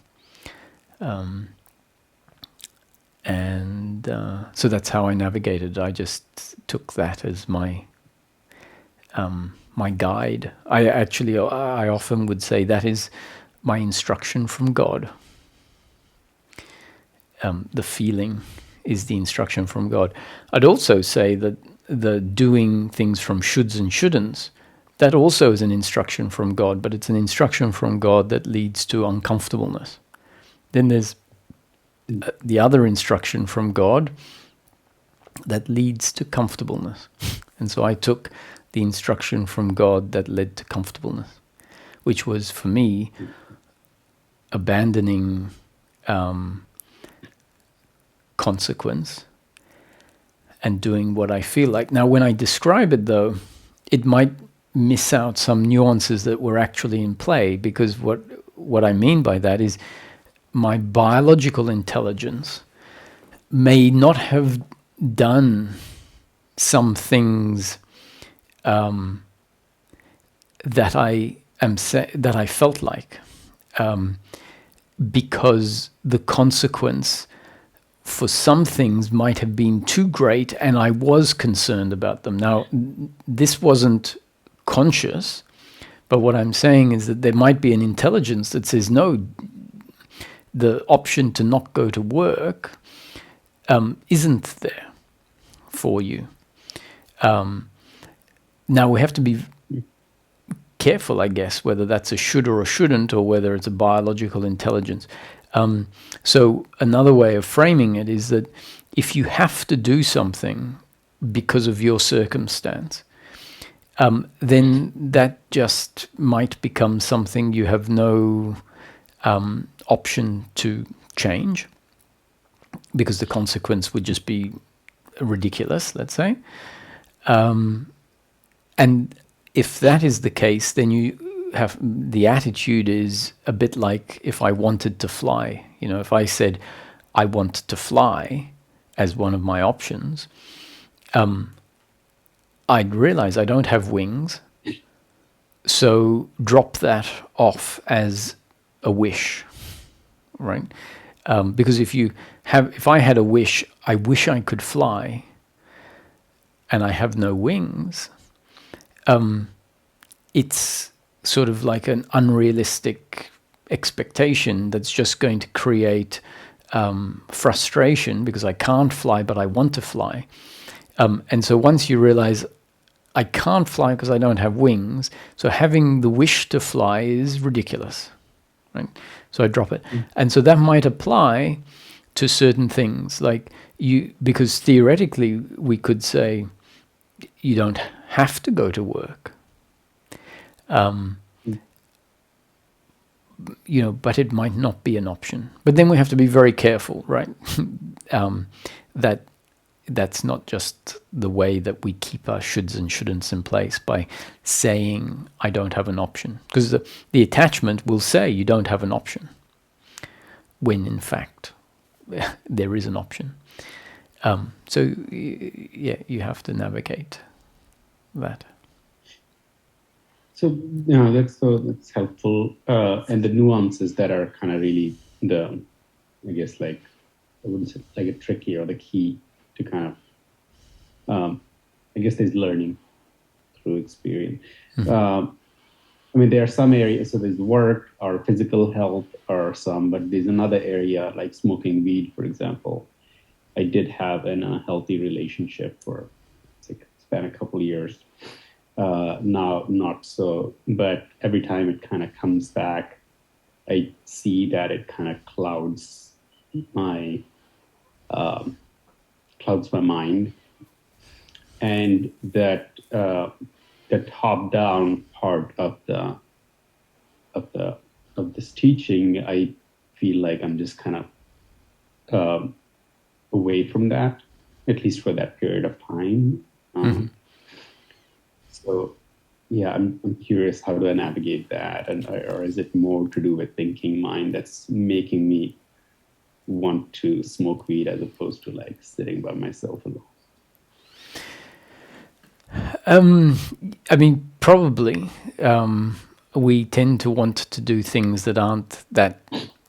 A: So that's how I navigated. I just took that as my guide. I often would say that is my instruction from God. The feeling is the instruction from God. I'd also say that the doing things from shoulds and shouldn'ts, that also is an instruction from God, but it's an instruction from God that leads to uncomfortableness. Then there's the other instruction from God that leads to comfortableness. And so I took the instruction from God that led to comfortableness, which was for me abandoning consequence and doing what I feel like. Now, when I describe it, though, it might miss out some nuances that were actually in play, because what I mean by that is my biological intelligence may not have done some things that I felt like, because the consequence for some things might have been too great, and I was concerned about them. Now, this wasn't conscious, But what I'm saying is that there might be an intelligence that says, no, the option to not go to work isn't there for you. Now we have to be careful, I guess, whether that's a should or a shouldn't, or whether it's a biological intelligence. So another way of framing it is that if you have to do something because of your circumstance, then that just might become something you have no option to change, because the consequence would just be ridiculous, let's say. And if that is the case, then you have the attitude is a bit like if I wanted to fly. You know, if I said I want to fly as one of my options, I'd realize I don't have wings, so drop that off as a wish, right? Because if I had a wish, I wish I could fly, and I have no wings, it's sort of like an unrealistic expectation that's just going to create frustration, because I can't fly, but I want to fly. And so once you realize I can't fly because I don't have wings, so having the wish to fly is ridiculous, right? So I drop it. And so that might apply to certain things, like because theoretically we could say you don't have to go to work, you know, but it might not be an option. But then we have to be very careful, right? That's not just the way that we keep our shoulds and shouldn'ts in place, by saying I don't have an option, because the attachment will say you don't have an option, when in fact there is an option. So yeah, you have to navigate that.
E: So that's helpful, and the nuances that are kind of really I guess, like, I wouldn't say like a tricky or the key to kind of, I guess there's learning through experience. I mean, there are some areas, so there's work or physical health or some, but there's another area like smoking weed, for example. I did have an unhealthy relationship for span a couple of years. Now, not so, but every time it kind of comes back, I see that it kind of clouds my mind, and that the top-down part of this teaching, I feel like I'm just kind of away from that, at least for that period of time. So, yeah, I'm curious, how do I navigate that, or is it more to do with thinking mind that's making me want to smoke weed as opposed to like sitting by myself alone?
A: I mean, probably we tend to want to do things that aren't that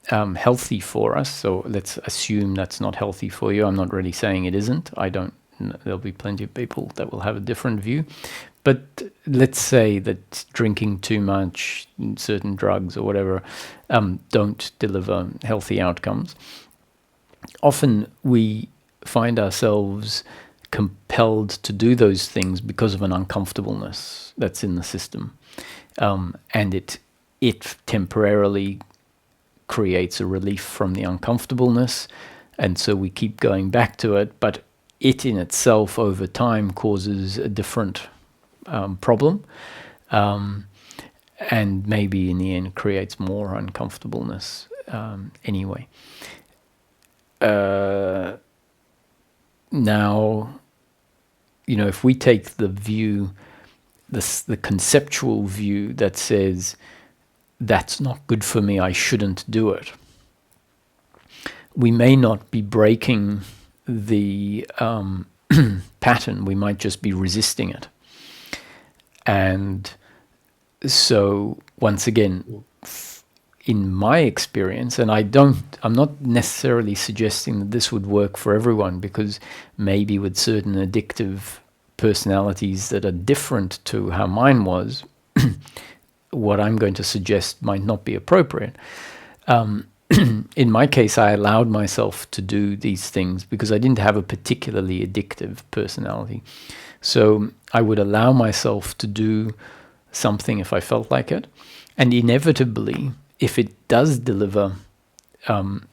A: healthy for us. So let's assume that's not healthy for you. I'm not really saying it isn't. There'll be plenty of people that will have a different view. But let's say that drinking too much, certain drugs or whatever, don't deliver healthy outcomes. Often we find ourselves compelled to do those things because of an uncomfortableness that's in the system, and it temporarily creates a relief from the uncomfortableness, and so we keep going back to it, but it in itself over time causes a different problem, and maybe in the end creates more uncomfortableness anyway. Now, you know, if we take the view, the conceptual view that says that's not good for me, I shouldn't do it, we may not be breaking the pattern, we might just be resisting it. And so once again, in my experience, and I'm not necessarily suggesting that this would work for everyone, because maybe with certain addictive personalities that are different to how mine was, what I'm going to suggest might not be appropriate. In my case, I allowed myself to do these things because I didn't have a particularly addictive personality. So I would allow myself to do something if I felt like it. And inevitably, if it does deliver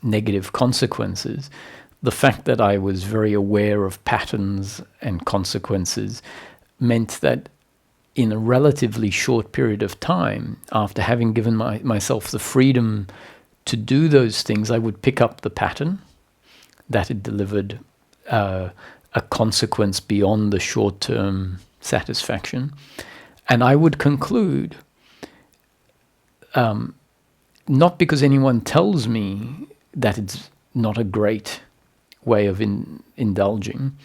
A: negative consequences, the fact that I was very aware of patterns and consequences meant that in a relatively short period of time, after having given myself the freedom to do those things, I would pick up the pattern that it delivered a consequence beyond the short-term satisfaction. And I would conclude, not because anyone tells me that it's not a great way of indulging,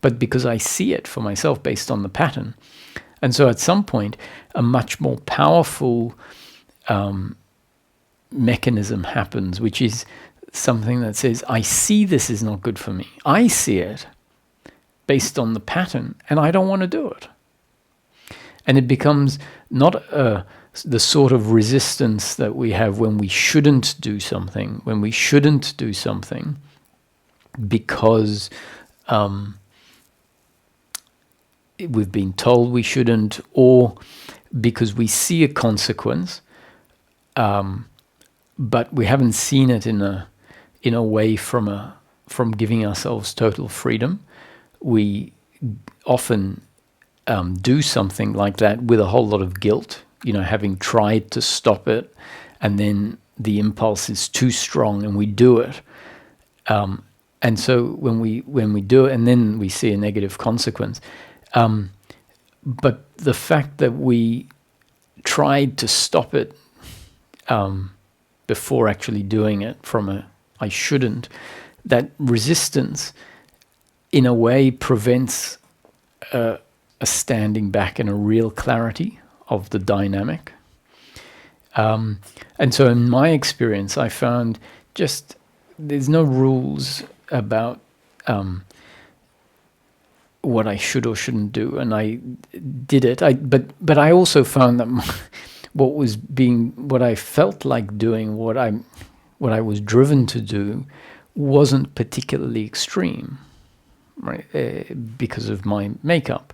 A: but because I see it for myself based on the pattern. And so at some point, a much more powerful mechanism happens, which is something that says, I see this is not good for me. I see it based on the pattern, and I don't want to do it. And it becomes not the sort of resistance that we have when we shouldn't do something, because we've been told we shouldn't, or because we see a consequence, but we haven't seen it in a way from giving ourselves total freedom. We often do something like that with a whole lot of guilt, having tried to stop it, and then the impulse is too strong and we do it. And so when we do it and then we see a negative consequence, but the fact that we tried to stop it before actually doing it from a I shouldn't, that resistance in a way prevents a standing back and a real clarity of the dynamic. And so in my experience, I found just there's no rules about what I should or shouldn't do, and I did it. But I also found that what I felt like doing, what I was driven to do, wasn't particularly extreme, right? Because of my makeup.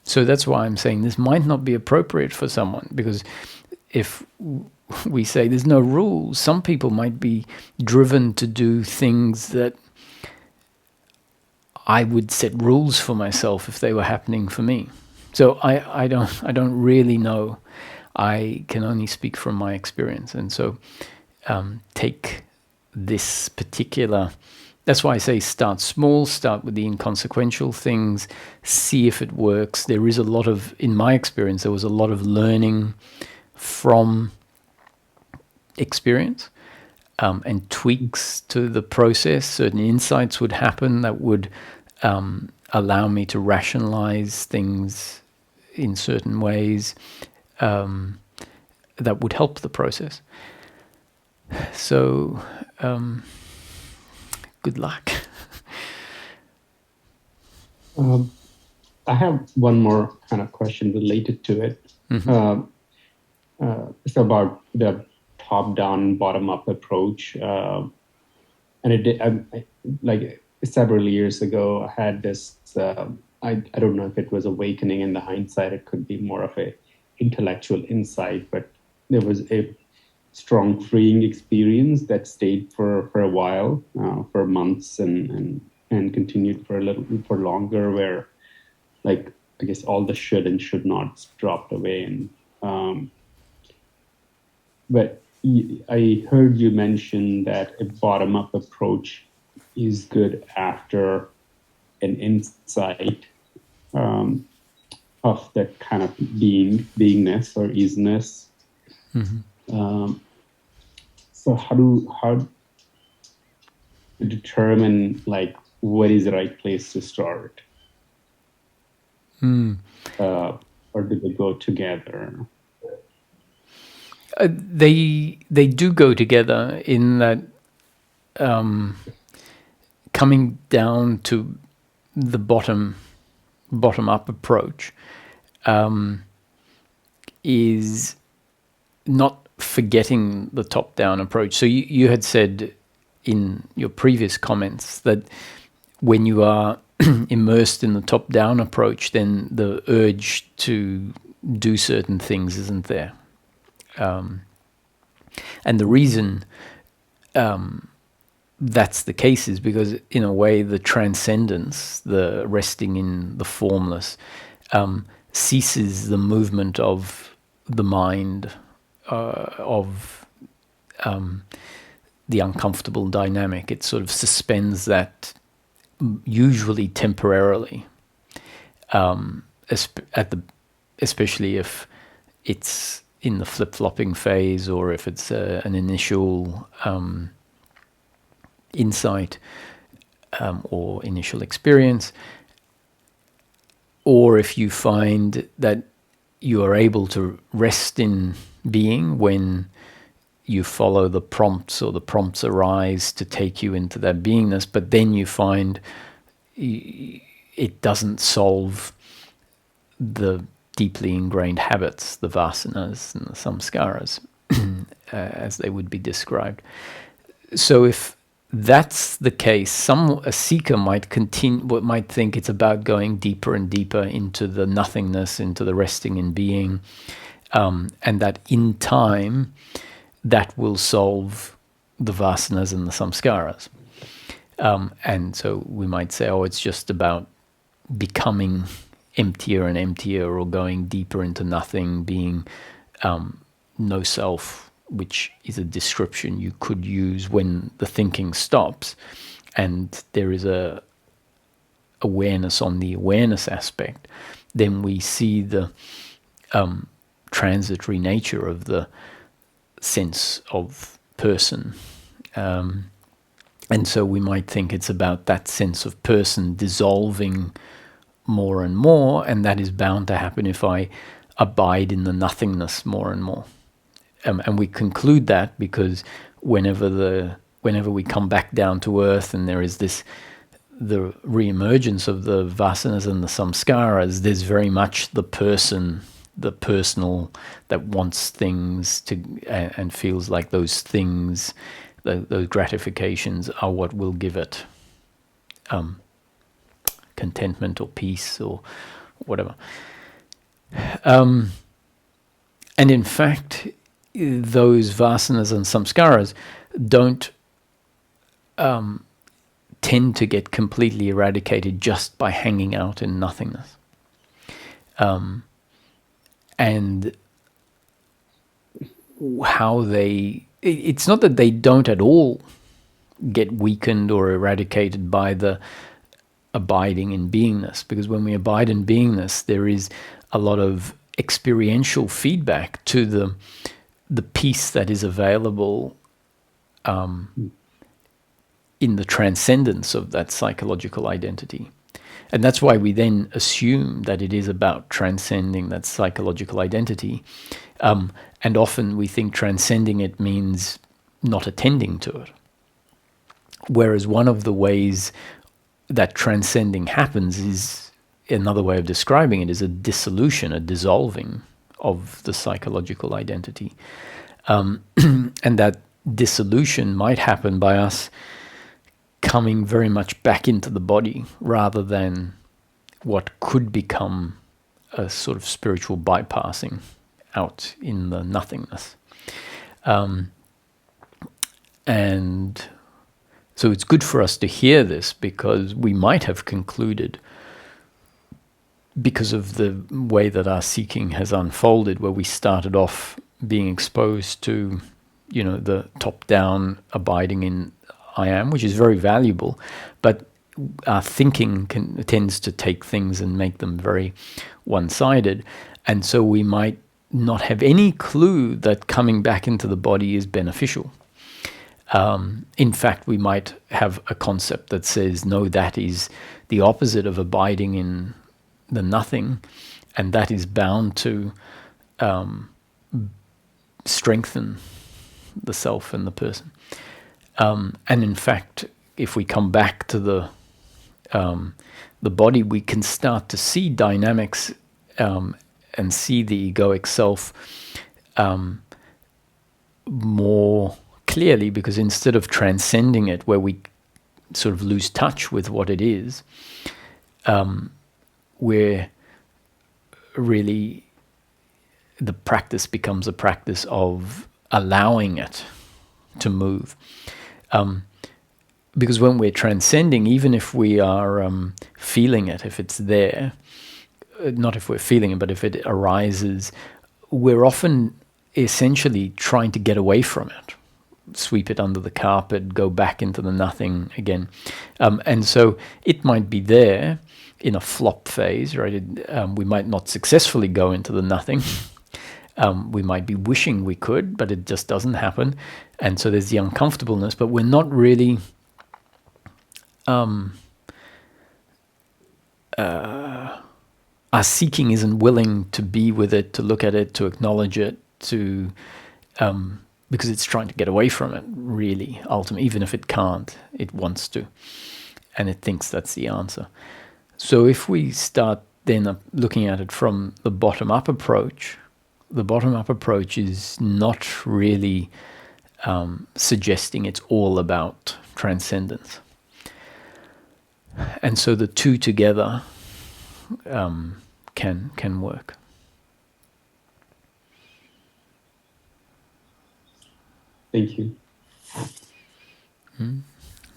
A: So that's why I'm saying this might not be appropriate for someone, because if we say there's no rules, some people might be driven to do things that I would set rules for myself if they were happening for me. So I don't really know. I can only speak from my experience, and so take this particular. That's why I say start small, start with the inconsequential things, see if it works. There is a lot of, in my experience, there was a lot of learning from experience and tweaks to the process. Certain insights would happen that would allow me to rationalize things in certain ways that would help the process. So good luck.
E: I have one more kind of question related to it.
A: Mm-hmm.
E: It's about the top-down, bottom-up approach. And like several years ago, I had this, I don't know if it was awakening in the hindsight, it could be more of a intellectual insight, but there was a strong freeing experience that stayed for a while, for months and continued for for longer, where like, I guess all the should and should nots dropped away. And but I heard you mention that a bottom-up approach is good after an insight of that kind of beingness or isness.
A: Mm-hmm.
E: So how to determine like what is the right place to start? Or do they go together?
A: They do go together in that coming down to the bottom up approach is not forgetting the top-down approach. So you had said in your previous comments that when you are immersed in the top-down approach, then the urge to do certain things isn't there. And the reason that's the case is because, in a way, the transcendence, the resting in the formless, ceases the movement of the mind, of the uncomfortable dynamic. It sort of suspends that, usually temporarily, especially if it's in the flip-flopping phase, or if it's an initial insight or initial experience, or if you find that you are able to rest in being when you follow the prompts, or the prompts arise to take you into that beingness, but then you find it doesn't solve the deeply ingrained habits, the vasanas and the samskaras, as they would be described. So if that's the case, a seeker might think it's about going deeper and deeper into the nothingness, into the resting in being, and that in time that will solve the vasanas and the samskaras. And so we might say, it's just about becoming emptier and emptier, or going deeper into nothing, being no self, which is a description you could use when the thinking stops and there is a awareness on the awareness aspect. Then we see the transitory nature of the sense of person. And so we might think it's about that sense of person dissolving more and more, and that is bound to happen if I abide in the nothingness more and more. And we conclude that because whenever we come back down to earth and there is the re-emergence of the vasanas and the samskaras, there's very much the person, the personal, that wants things to and feels like those things, those gratifications are what will give it contentment or peace or whatever. And in fact, those vasanas and samskaras don't tend to get completely eradicated just by hanging out in nothingness. And how it's not that they don't at all get weakened or eradicated by the abiding in beingness, because when we abide in beingness, there is a lot of experiential feedback to the peace that is available in the transcendence of that psychological identity. And that's why we then assume that it is about transcending that psychological identity. And often we think transcending it means not attending to it. Whereas one of the ways that transcending happens is, another way of describing it is a dissolution, a dissolving of the psychological identity. And that dissolution might happen by us coming very much back into the body rather than what could become a sort of spiritual bypassing out in the nothingness. And so it's good for us to hear this, because we might have concluded, because of the way that our seeking has unfolded, where we started off being exposed to, the top-down abiding in I am, which is very valuable, but our thinking tends to take things and make them very one-sided, and so we might not have any clue that coming back into the body is beneficial. In fact, we might have a concept that says, no, that is the opposite of abiding in the nothing, and that is bound to strengthen the self and the person. And in fact, if we come back to the body, we can start to see dynamics and see the egoic self more clearly, because instead of transcending it, where we sort of lose touch with what it is, where really the practice becomes a practice of allowing it to move. Because when we're transcending, even if we are feeling it, if it's there, not if we're feeling it, but if it arises, we're often essentially trying to get away from it, sweep it under the carpet, go back into the nothing again. And so it might be there in a flop phase, right? We might not successfully go into the nothing. We might be wishing we could, but it just doesn't happen. And so there's the uncomfortableness, but we're not really our seeking isn't willing to be with it, to look at it, to acknowledge it, to because it's trying to get away from it, really, ultimately. Even if it can't, it wants to, and it thinks that's the answer. So if we start then looking at it from the bottom-up approach, the bottom-up approach is not really suggesting it's all about transcendence. And so the two together can work.
E: Thank you.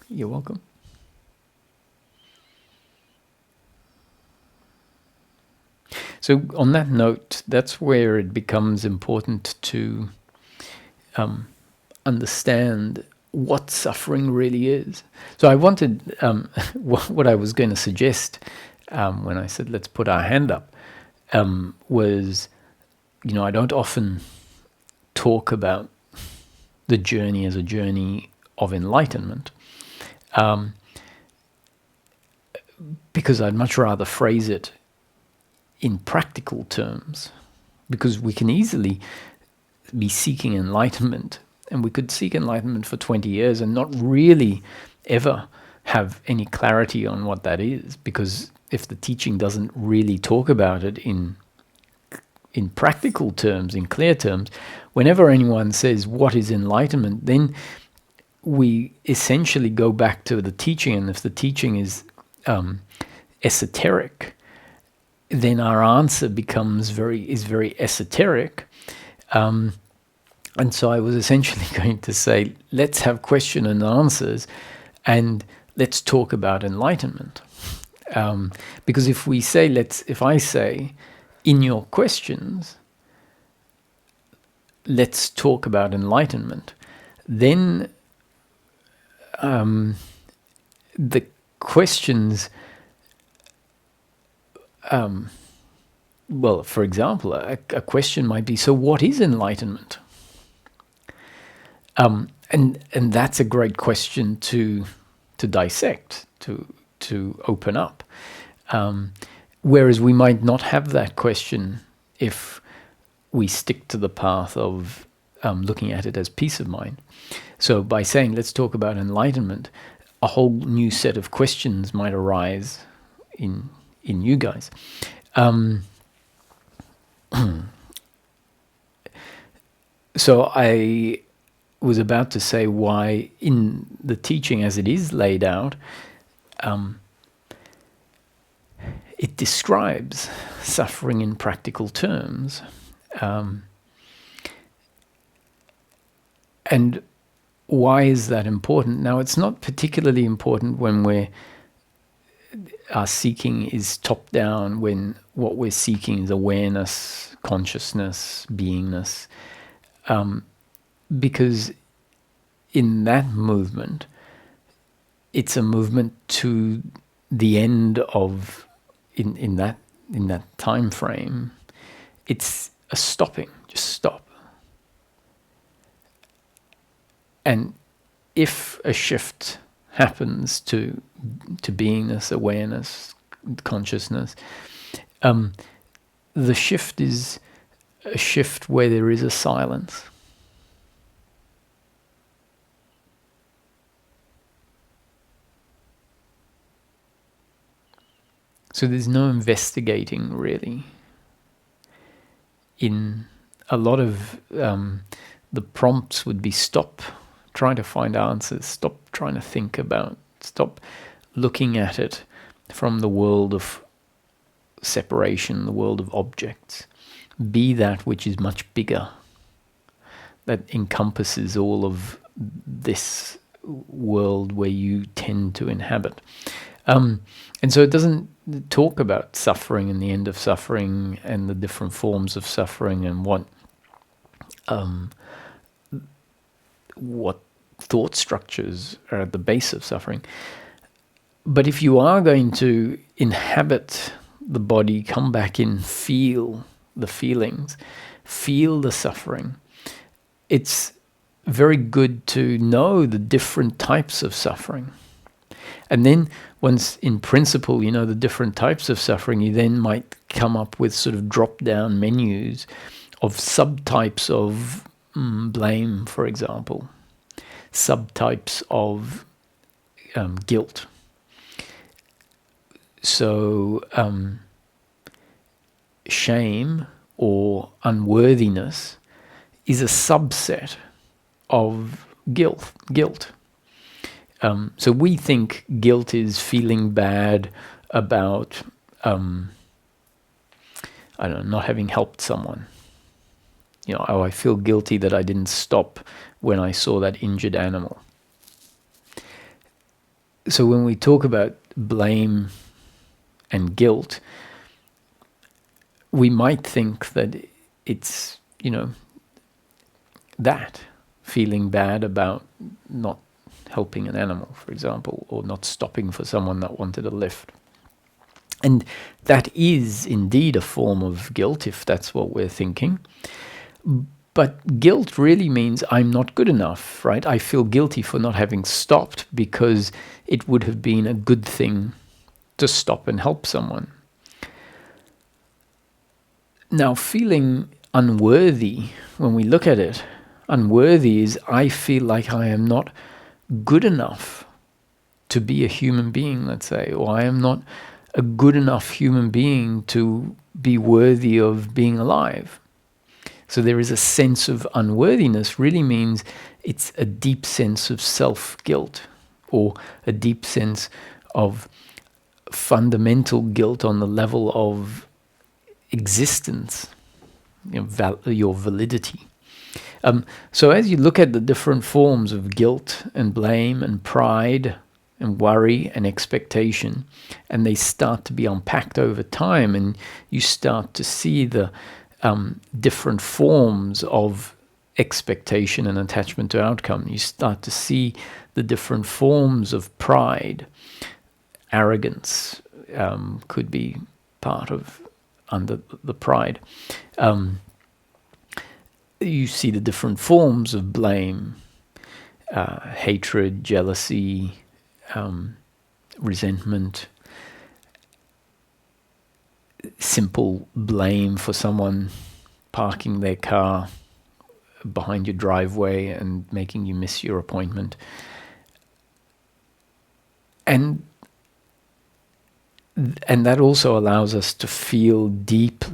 A: You're welcome. So on that note, that's where it becomes important to understand what suffering really is. So I wanted, what I was going to suggest when I said let's put our hand up, was, I don't often talk about the journey as a journey of enlightenment, because I'd much rather phrase it in practical terms, because we can easily be seeking enlightenment, and we could seek enlightenment for 20 years and not really ever have any clarity on what that is, because if the teaching doesn't really talk about it in practical terms, in clear terms, whenever anyone says what is enlightenment, then we essentially go back to the teaching, and if the teaching is esoteric, then our answer becomes very esoteric. And so I was essentially going to say, let's have question and answers, and let's talk about enlightenment. Because if I say, in your questions, let's talk about enlightenment, then the questions, well, for example, a question might be, so what is enlightenment? And that's a great question to dissect, to open up. Whereas we might not have that question if we stick to the path of looking at it as peace of mind. So by saying, let's talk about enlightenment, a whole new set of questions might arise in you guys. So I was about to say why in the teaching as it is laid out, it describes suffering in practical terms. And why is that important? Now, it's not particularly important when our seeking is top down, when what we're seeking is awareness, consciousness, beingness. Because in that movement, it's a movement to the end of, in that time frame, it's a stopping, just stop. And if a shift happens to beingness, awareness, consciousness, the shift is a shift where there is a silence. So there's no investigating, really. In a lot of the prompts would be stop trying to find answers, stop trying to think about, stop looking at it from the world of separation, the world of objects. Be that which is much bigger, that encompasses all of this world where you tend to inhabit. And so it doesn't talk about suffering and the end of suffering and the different forms of suffering and what thought structures are at the base of suffering. But if you are going to inhabit the body, come back in, feel the feelings, feel the suffering, it's very good to know the different types of suffering. And then once in principle you know the different types of suffering, you then might come up with sort of drop-down menus of subtypes of blame, for example, subtypes of guilt. So shame or unworthiness is a subset of guilt. So we think guilt is feeling bad about, not having helped someone. I feel guilty that I didn't stop when I saw that injured animal. So when we talk about blame and guilt, we might think that it's, that feeling bad about not helping an animal, for example, or not stopping for someone that wanted a lift. And that is indeed a form of guilt, if that's what we're thinking. But guilt really means I'm not good enough, right? I feel guilty for not having stopped because it would have been a good thing to stop and help someone. Now, feeling unworthy, when we look at it, unworthy is I feel like I am not good enough to be a human being, let's say, or I am not a good enough human being to be worthy of being alive. So there is a sense of unworthiness, really means it's a deep sense of self-guilt or a deep sense of fundamental guilt on the level of existence, your validity. So as you look at the different forms of guilt and blame and pride and worry and expectation, and they start to be unpacked over time, and you start to see the different forms of expectation and attachment to outcome. You start to see the different forms of pride. Arrogance could be part of under the pride. You see the different forms of blame, hatred, jealousy, resentment, simple blame for someone parking their car behind your driveway and making you miss your appointment. And that also allows us to feel deep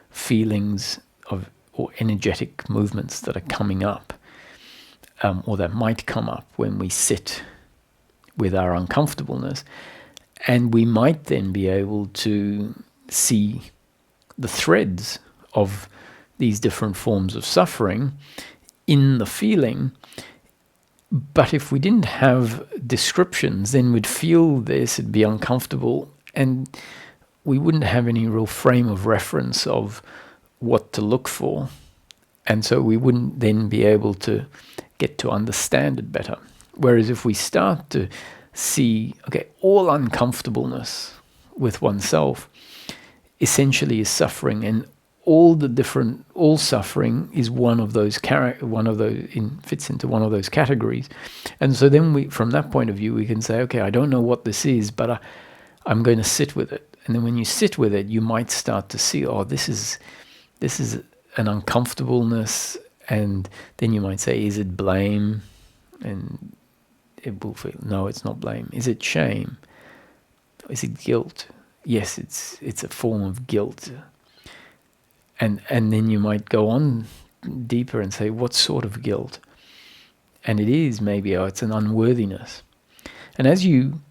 A: feelings of or energetic movements that are coming up, or that might come up when we sit with our uncomfortableness. And we might then be able to see the threads of these different forms of suffering in the feeling. But if we didn't have descriptions, then we'd feel this, it'd be uncomfortable, and we wouldn't have any real frame of reference of what to look for. And so we wouldn't then be able to get to understand it better. Whereas if we start to see, all uncomfortableness with oneself essentially is suffering, and all suffering is fits into one of those categories. And so then from that point of view, we can say, I don't know what this is, but I'm going to sit with it. And then when you sit with it, you might start to see, this is an uncomfortableness, and then you might say, is it blame? And it will feel, no, it's not blame. Is it shame? Is it guilt? Yes, it's a form of guilt. And then you might go on deeper and say, what sort of guilt? And it is maybe, it's an unworthiness. And as you,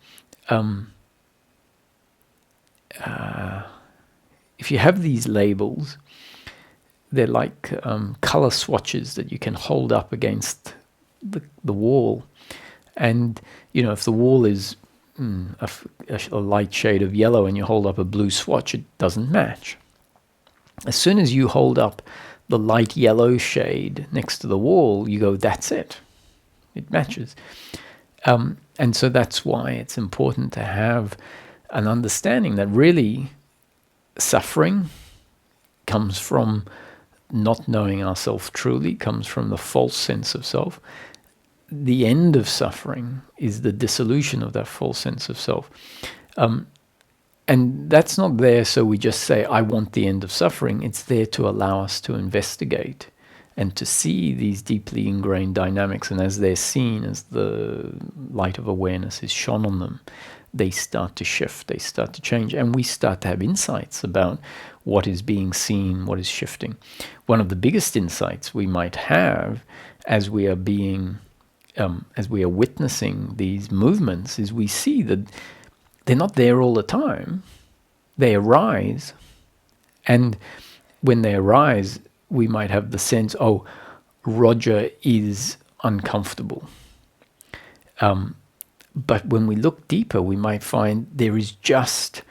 A: if you have these labels, they're like color swatches that you can hold up against the wall. And, if the wall is a light shade of yellow and you hold up a blue swatch, it doesn't match. As soon as you hold up the light yellow shade next to the wall, you go, that's it. It matches. And so that's why it's important to have an understanding that really suffering comes from not knowing ourselves truly, comes from the false sense of self. The end of suffering is the dissolution of that false sense of self. And that's not there so we just say, I want the end of suffering. It's there to allow us to investigate and to see these deeply ingrained dynamics. And as they're seen, as the light of awareness is shone on them, they start to shift, they start to change, and we start to have insights about what is being seen, what is shifting. One of the biggest insights we might have as we are witnessing these movements is we see that they're not there all the time. They arise. And when they arise, we might have the sense, Roger is uncomfortable. But when we look deeper, we might find there is just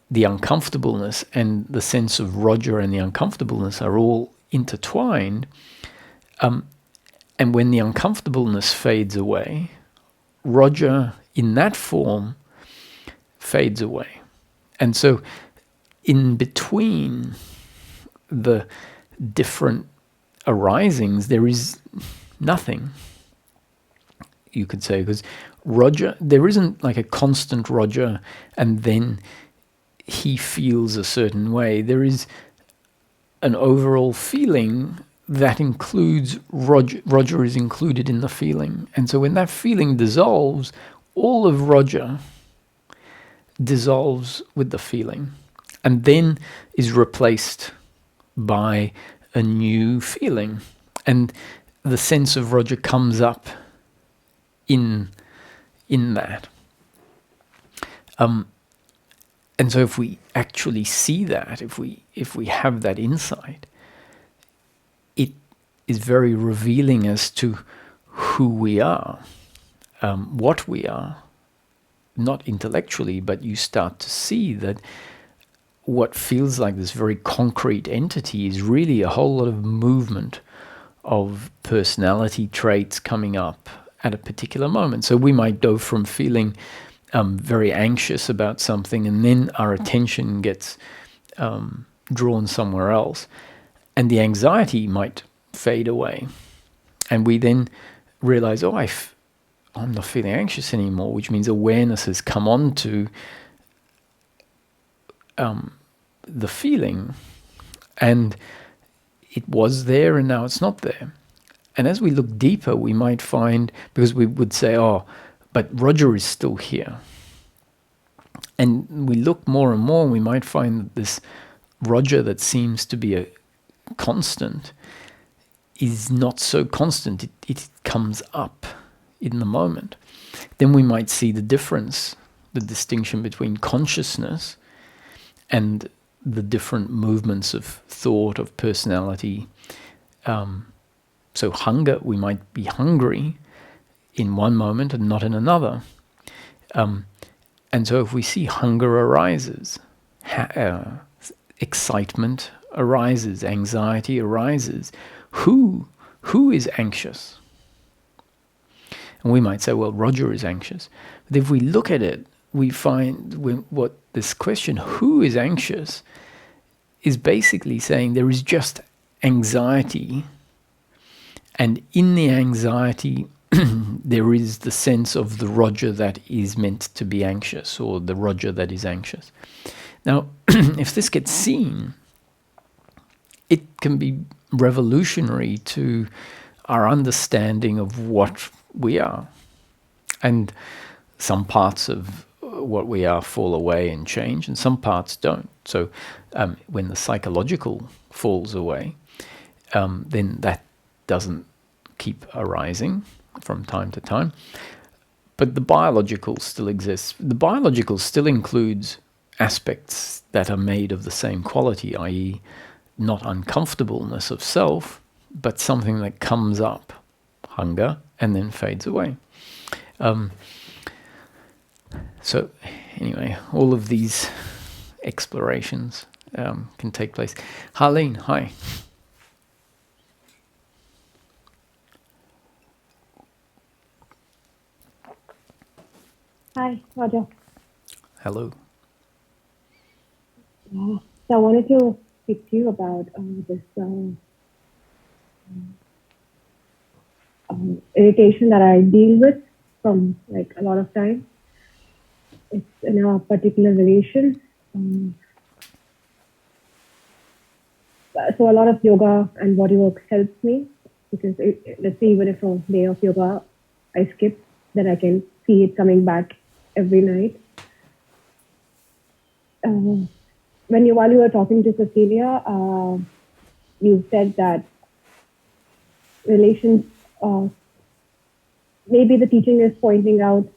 A: the uncomfortableness, and the sense of Roger and the uncomfortableness are all intertwined. And when the uncomfortableness fades away, Roger in that form fades away. And so in between the different arisings, there is nothing, you could say, because Roger, there isn't like a constant Roger and then he feels a certain way. There is an overall feeling that includes Roger. Roger is included in the feeling. And so when that feeling dissolves, all of Roger dissolves with the feeling and then is replaced by a new feeling. And the sense of Roger comes up in that. And so if we actually see that, if we have that insight, it is very revealing as to who we are, what we are, not intellectually, but you start to see that what feels like this very concrete entity is really a whole lot of movement of personality traits coming up at a particular moment. So we might go from feeling very anxious about something, and then our attention gets drawn somewhere else, and the anxiety might fade away, and we then realize, I'm not feeling anxious anymore, which means awareness has come on to the feeling, and it was there and now it's not there. And as we look deeper, we might find, because we would say, but Roger is still here. And we look more and more, and we might find that this Roger that seems to be a constant is not so constant. It comes up in the moment. Then we might see the difference, the distinction between consciousness and the different movements of thought, of personality. So hunger, we might be hungry in one moment and not in another. And so if we see hunger arises, excitement arises, anxiety arises, who is anxious? And we might say, Roger is anxious. But if we look at it, we find what this question, who is anxious, is basically saying there is just anxiety. And in the anxiety, there is the sense of the Roger that is meant to be anxious, or the Roger that is anxious. Now, if this gets seen, it can be revolutionary to our understanding of what we are. And some parts of what we are fall away and change, and some parts don't. So when the psychological falls away, then that doesn't keep arising from time to time. But the biological still exists. The biological still includes aspects that are made of the same quality, i.e. not uncomfortableness of self, but something that comes up, hunger, and then fades away. So anyway, all of these explorations can take place. Harleen, hi.
F: Hi, Roger.
A: Hello.
F: So I wanted to speak to you about this irritation that I deal with from like a lot of time. It's in a particular relation. So a lot of yoga and body work helps me because let's say even if a day of yoga I skip, then I can see it coming back every night. While you were talking to Cecilia, you said that relations, maybe the teaching is pointing out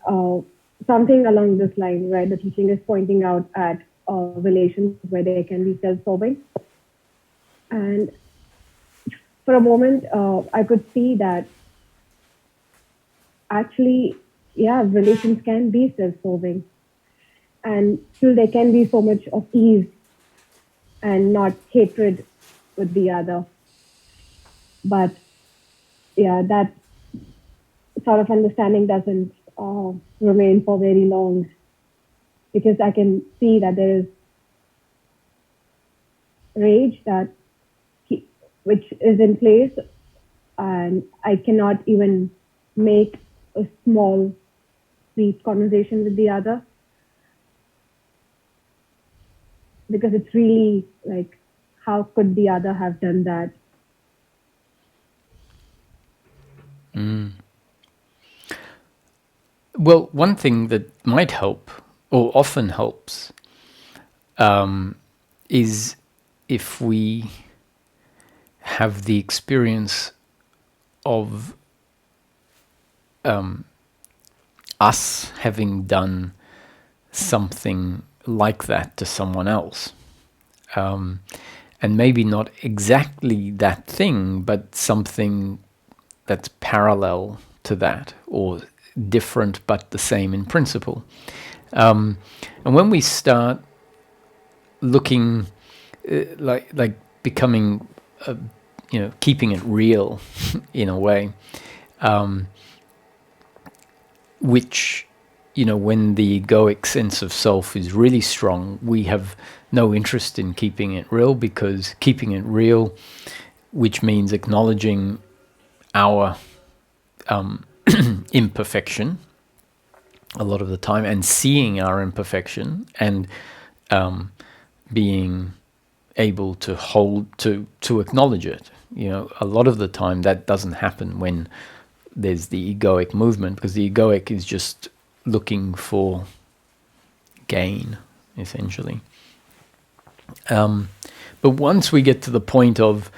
F: something along this line, right? The teaching is pointing out at relations where they can be self-serving. And for a moment, I could see that actually, yeah, relations can be self-serving. And still there can be so much of ease and not hatred with the other. But yeah, that sort of understanding doesn't remain for very long, because I can see that there is rage which is in place, and I cannot even make a small, sweet conversation with the other, because it's really like, how could the other have done that?
A: Well, one thing that might help, or often helps, is if we have the experience of us having done something like that to someone else. And maybe not exactly that thing, but something that's parallel to that, or different but the same in principle. And when we start looking like becoming, keeping it real in a way, which, when the egoic sense of self is really strong, we have no interest in keeping it real, because keeping it real, which means acknowledging our imperfection a lot of the time, and seeing our imperfection, and being able to to acknowledge it. A lot of the time that doesn't happen when there's the egoic movement, because the egoic is just looking for gain, essentially. But once we get to the point of,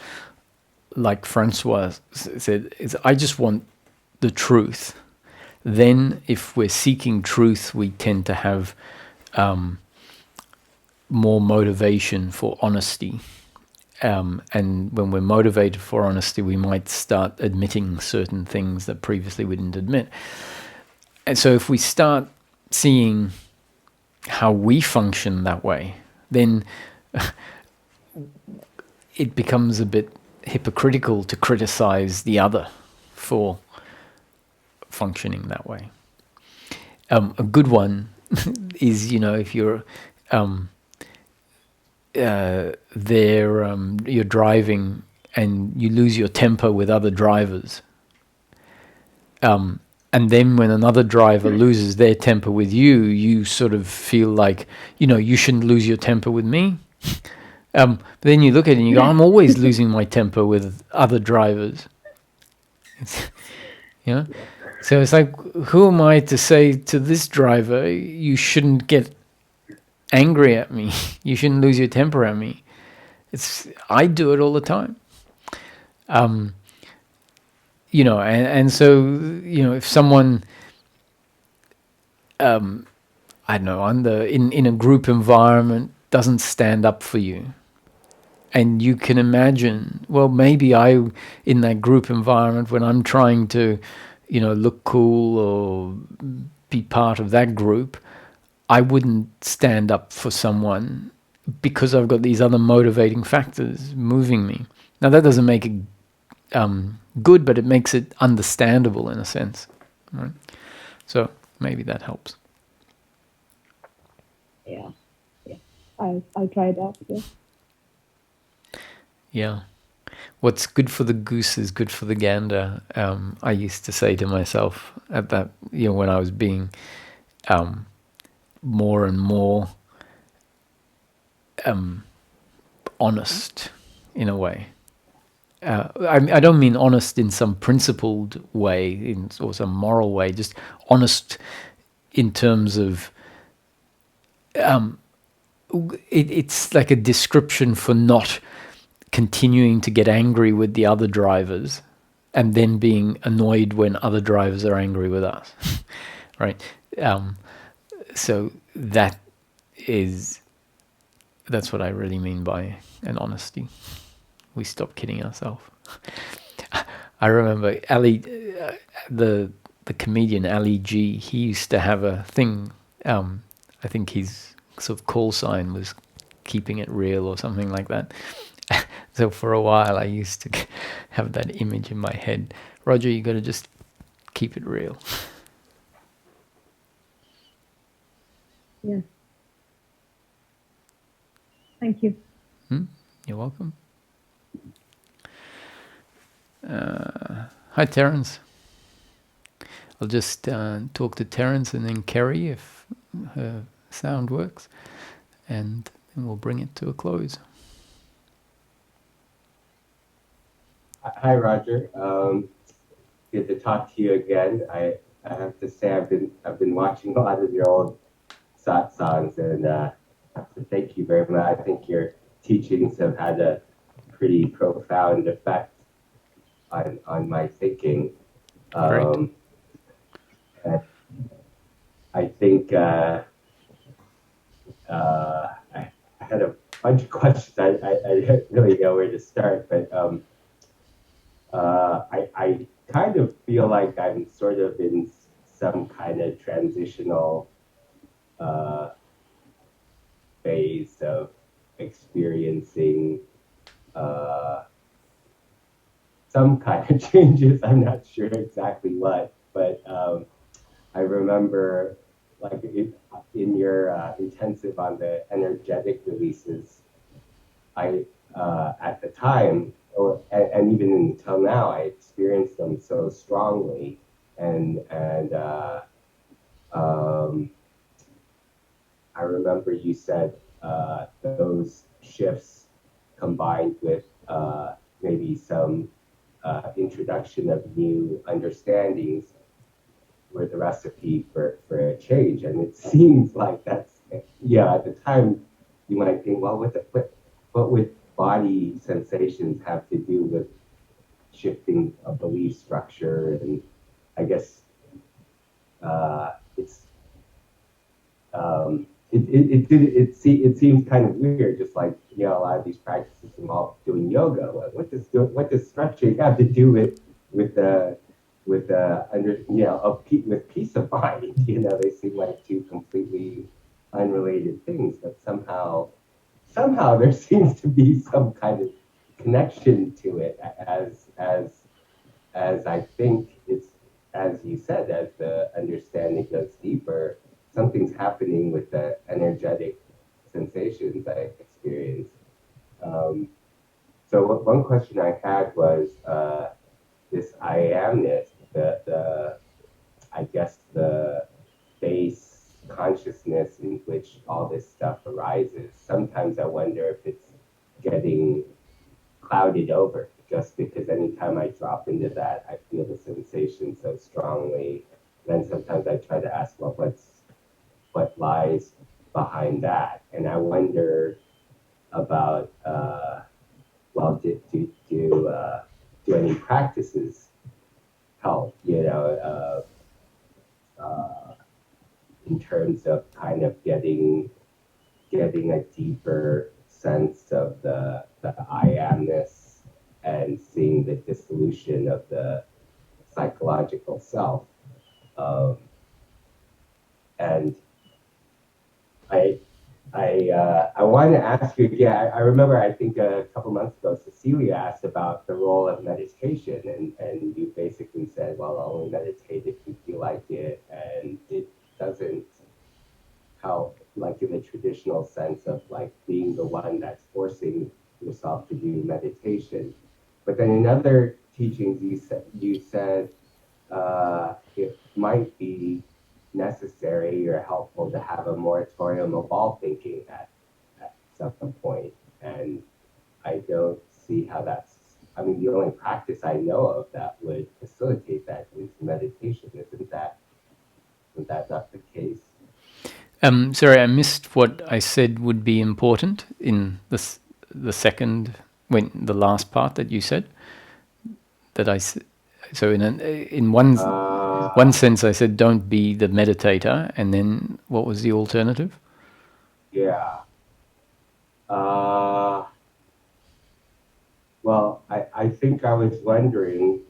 A: like Francois said, is I just want the truth, then if we're seeking truth, we tend to have more motivation for honesty. And when we're motivated for honesty, we might start admitting certain things that previously we didn't admit. And so if we start seeing how we function that way, then it becomes a bit hypocritical to criticize the other for functioning that way. A good one is, if you're you're driving and you lose your temper with other drivers, and then when another driver loses their temper with you, you sort of feel like, you shouldn't lose your temper with me. But then you look at it and you go, I'm always losing my temper with other drivers. So it's like, who am I to say to this driver, you shouldn't get angry at me, you shouldn't lose your temper at me? I do it all the time. You know, and so, you know, if someone, I don't know, in a group environment doesn't stand up for you, and you can imagine, well, maybe in that group environment, when I'm trying to, you know, look cool or be part of that group, I wouldn't stand up for someone because I've got these other motivating factors moving me. Now, that doesn't make it good, but it makes it understandable in a sense, right? So maybe that helps.
F: Yeah. I'll try that. Yeah.
A: Yeah. What's good for the goose is good for the gander. I used to say to myself at that, you know, when I was being more and more honest in a way. I don't mean honest in some principled way or some moral way, just honest in terms of it's like a description for not continuing to get angry with the other drivers and then being annoyed when other drivers are angry with us, right? So that's what I really mean by an honesty. We stop kidding ourselves. I remember Ali, the comedian Ali G. He used to have a thing. I think his sort of call sign was "keeping it real" or something like that. So for a while, I used to have that image in my head. Roger, you got to just keep it real.
F: Yeah. Thank you.
A: You're welcome. Hi, Terence. I'll just talk to Terence and then Kerry if her sound works, and then we'll bring it to a close.
G: Hi, Roger. Good to talk to you again. I have to say I've been watching a lot of your old songs, and I have to thank you very much. I think your teachings have had a pretty profound effect on my thinking.
A: Great.
G: And I think I had a bunch of questions. I didn't really know where to start, but I kind of feel like I'm sort of in some kind of transitional phase of experiencing some kind of changes. I'm not sure exactly what, but I remember like in your intensive on the energetic releases, I at the time, and even until now, I experienced them so strongly, and I remember you said those shifts combined with maybe some introduction of new understandings were the recipe for a change. And it seems like that's, yeah, at the time you might think, well, what would body sensations have to do with shifting a belief structure? And I guess it seems kind of weird, just like, you know, a lot of these practices involve doing yoga. What does stretching have to do with with peace of mind? You know, they seem like two completely unrelated things, but somehow there seems to be some kind of connection to it as I think it's, as you said, as the understanding goes deeper, something's happening with the energetic sensations I experience. So one question I had was this I amness, the I guess the base consciousness in which all this stuff arises. Sometimes I wonder if it's getting clouded over, just because anytime I drop into that, I feel the sensation so strongly. Then sometimes I try to ask, well, what lies behind that? And I wonder about, well, do any practices help, in terms of kind of getting a deeper sense of the I amness and seeing the dissolution of the psychological self. And I wanted to ask you again. I remember, I think a couple months ago, Cecilia asked about the role of meditation, and you basically said, well, I'll only meditate if you feel like it, and it doesn't help, like in the traditional sense of like being the one that's forcing yourself to do meditation. But then in other teachings, you said it might be necessary or helpful to have a moratorium of all thinking at some point. And I don't see how that's, I mean, the only practice I know of that would facilitate that is meditation. Isn't that not the case?
A: Sorry, I missed what I said would be important in the second, the last part that you said. So in one sense I said don't be the meditator, and then what was the alternative?
G: Yeah. Well, I think I was wondering,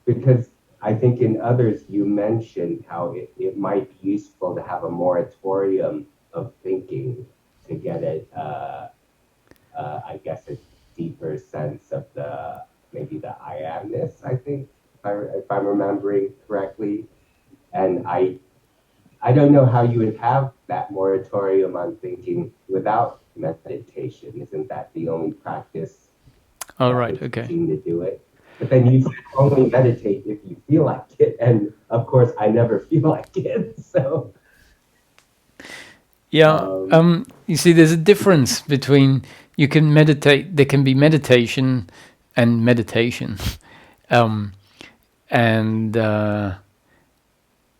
G: because I think in others you mentioned how it might be useful to have a moratorium of thinking to get I guess, a deeper sense of maybe the I amness, I think, if I'm remembering correctly. And I don't know how you would have that moratorium on thinking without meditation. Isn't that the only practice?
A: Oh, right, okay.
G: Seem to do it. But then you said only meditate if you feel like it, and of course I never feel like it. So
A: yeah, you see, there's a difference between you can meditate. There can be meditation and meditation, and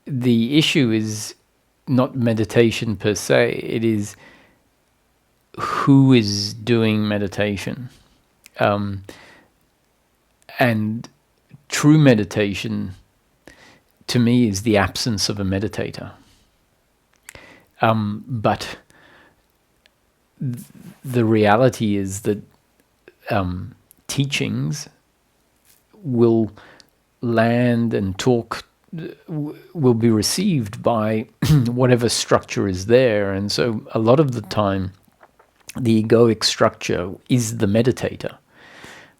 A: the issue is not meditation per se. It is who is doing meditation. And true meditation, to me, is the absence of a meditator. But the reality is that teachings will land and talk, will be received by whatever structure is there. And so a lot of the time, the egoic structure is the meditator.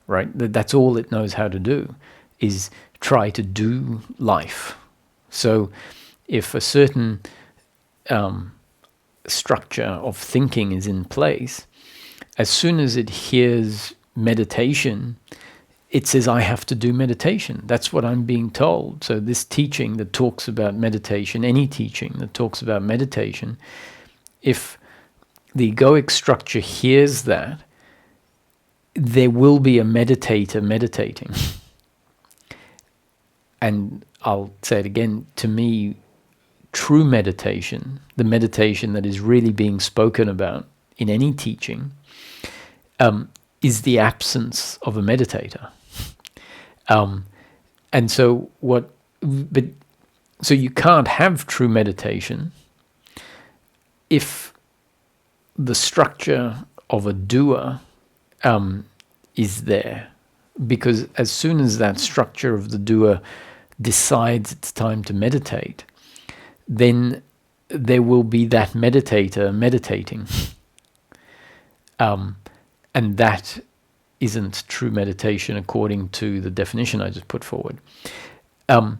A: Right, that's all it knows how to do, is try to do life. So if a certain structure of thinking is in place, as soon as it hears meditation, it says, I have to do meditation. That's what I'm being told. So this teaching that talks about meditation, any teaching that talks about meditation, if the egoic structure hears that, there will be a meditator meditating. And I'll say it again, to me, true meditation, the meditation that is really being spoken about in any teaching, is the absence of a meditator. And so so you can't have true meditation if the structure of a doer is there, because as soon as that structure of the doer decides it's time to meditate, then there will be that meditator meditating, and that isn't true meditation according to the definition I just put forward. And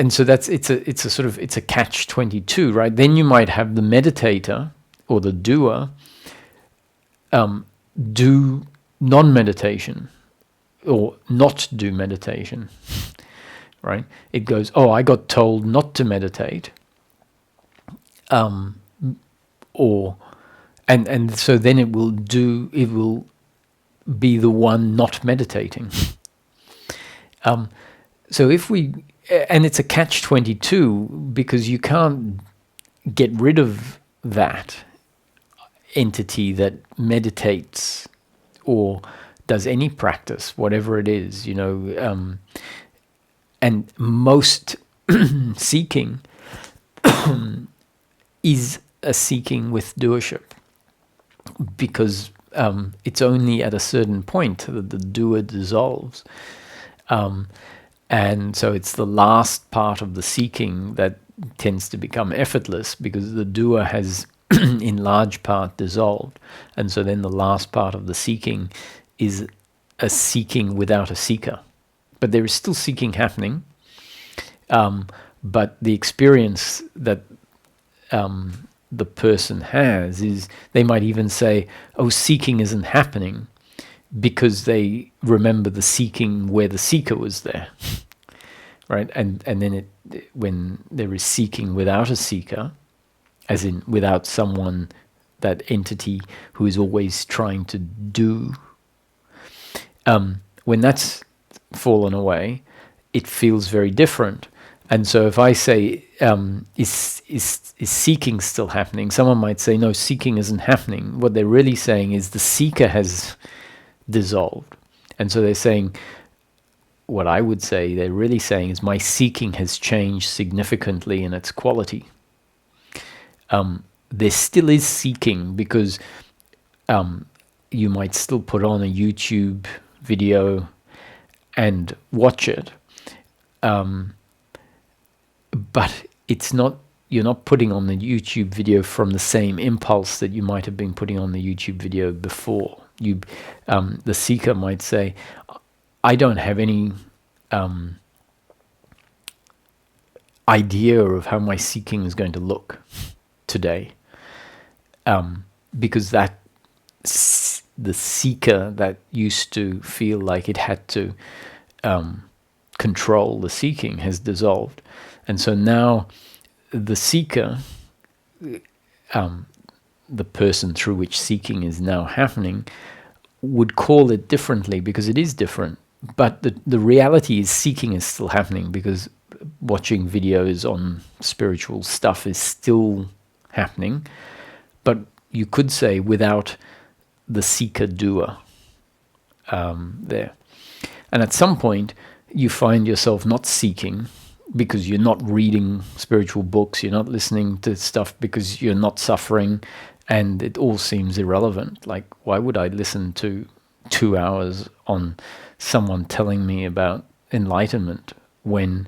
A: so it's a catch-22, right? Then you might have the meditator or the doer do non-meditation or not do meditation, right? It goes, I got told not to meditate, and so then it will be the one not meditating. So and it's a catch-22, because you can't get rid of that entity that meditates or does any practice, whatever it is, and most seeking is a seeking with doership, because it's only at a certain point that the doer dissolves. And so it's the last part of the seeking that tends to become effortless, because the doer has in large part dissolved. And so then the last part of the seeking is a seeking without a seeker. But there is still seeking happening, but the experience that the person has is, they might even say, oh, seeking isn't happening, because they remember the seeking where the seeker was there. Right? And then when there is seeking without a seeker, as in without someone, that entity who is always trying to do, when that's fallen away, it feels very different. And so if I say, is seeking still happening? Someone might say, no, seeking isn't happening. What they're really saying is the seeker has dissolved. And so they're saying, what I would say they're really saying is, my seeking has changed significantly in its quality. There still is seeking, because you might still put on a YouTube video and watch it, but it's not, you're not putting on the YouTube video from the same impulse that you might have been putting on the YouTube video before. The seeker might say, I don't have any idea of how my seeking is going to look today, because the seeker that used to feel like it had to control the seeking has dissolved. And so now the seeker, the person through which seeking is now happening, would call it differently, because it is different. But the reality is, seeking is still happening, because watching videos on spiritual stuff is still happening. But you could say without the seeker-doer there. And at some point, you find yourself not seeking, because you're not reading spiritual books, you're not listening to stuff, because you're not suffering, and it all seems irrelevant. Like, why would I listen to 2 hours on someone telling me about enlightenment when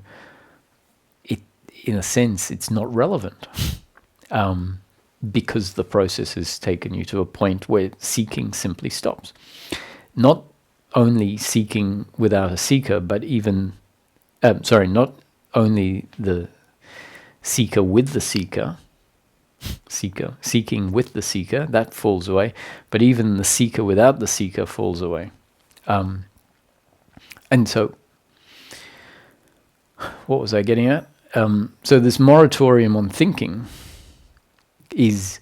A: it, in a sense, it's not relevant? Because the process has taken you to a point where seeking simply stops. Not only seeking without a seeker, but even, not only the seeker with the seeking with the seeker, that falls away, but even the seeker without the seeker falls away. And so, what was I getting at? So this moratorium on thinking is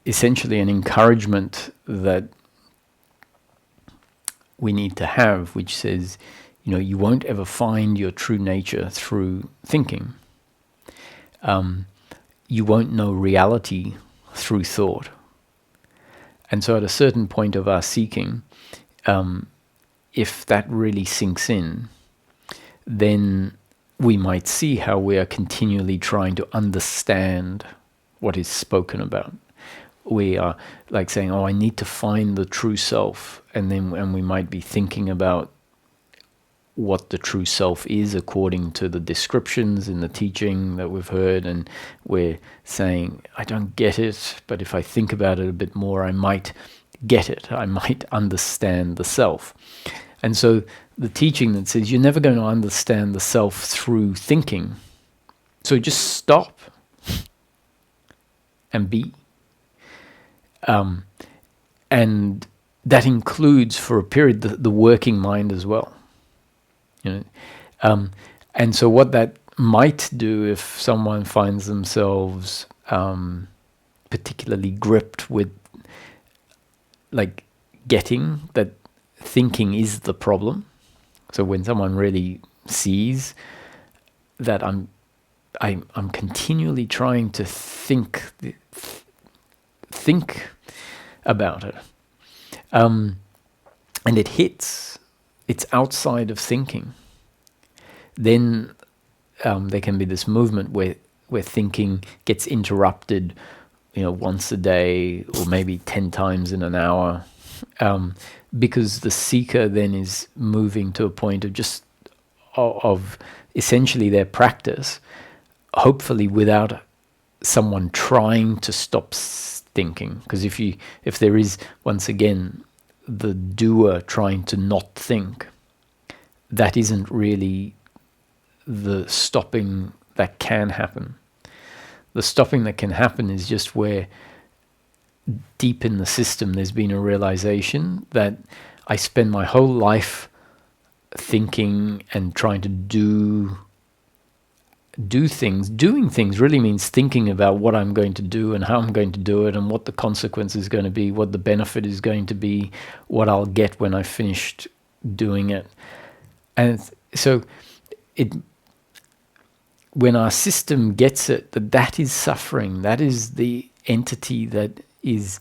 A: essentially an encouragement that we need to have, which says, you won't ever find your true nature through thinking. You won't know reality through thought. And so at a certain point of our seeking, if that really sinks in, then we might see how we are continually trying to understand what is spoken about. We are like saying, I need to find the true self. And we might be thinking about what the true self is according to the descriptions in the teaching that we've heard, and we're saying, I don't get it, but if I think about it a bit more, I might get it. I might understand the self. And so the teaching that says you're never going to understand the self through thinking, so just stop and be. And that includes, for a period, the working mind as well. And so what that might do, if someone finds themselves particularly gripped with, like, getting that thinking is the problem. So when someone really sees that I'm continually trying to think about it. And it's outside of thinking. Then there can be this movement where thinking gets interrupted, once a day or maybe 10 times in an hour, because the seeker then is moving to a point of essentially their practice, hopefully without someone trying to stop thinking. Because if there is, once again, the doer trying to not think, that isn't really the stopping that can happen. The stopping that can happen is just where deep in the system there's been a realization that I spend my whole life thinking and trying to do things. Doing things really means thinking about what I'm going to do and how I'm going to do it and what the consequence is going to be, what the benefit is going to be, what I'll get when I've finished doing it. And so when our system gets it, that is suffering, that is the entity that is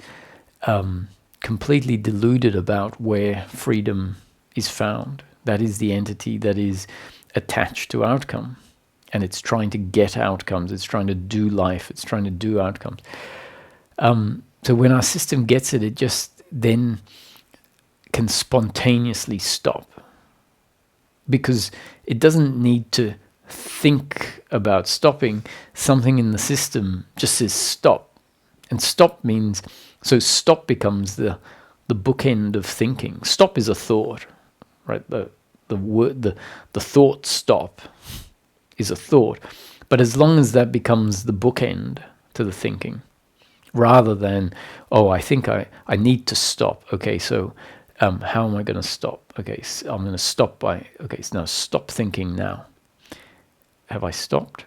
A: completely deluded about where freedom is found. That is the entity that is attached to outcome. And it's trying to get outcomes. It's trying to do life. It's trying to do outcomes. So when our system gets it, it just then can spontaneously stop. Because it doesn't need to think about stopping. Something in the system just says stop. And stop means, so stop becomes the bookend of thinking. Stop is a thought, right? The word, the thought stop is a thought. But as long as that becomes the bookend to the thinking, rather than, I think I need to stop. Okay, so how am I going to stop? Okay, so I'm going to stop by, so now stop thinking now. Have I stopped?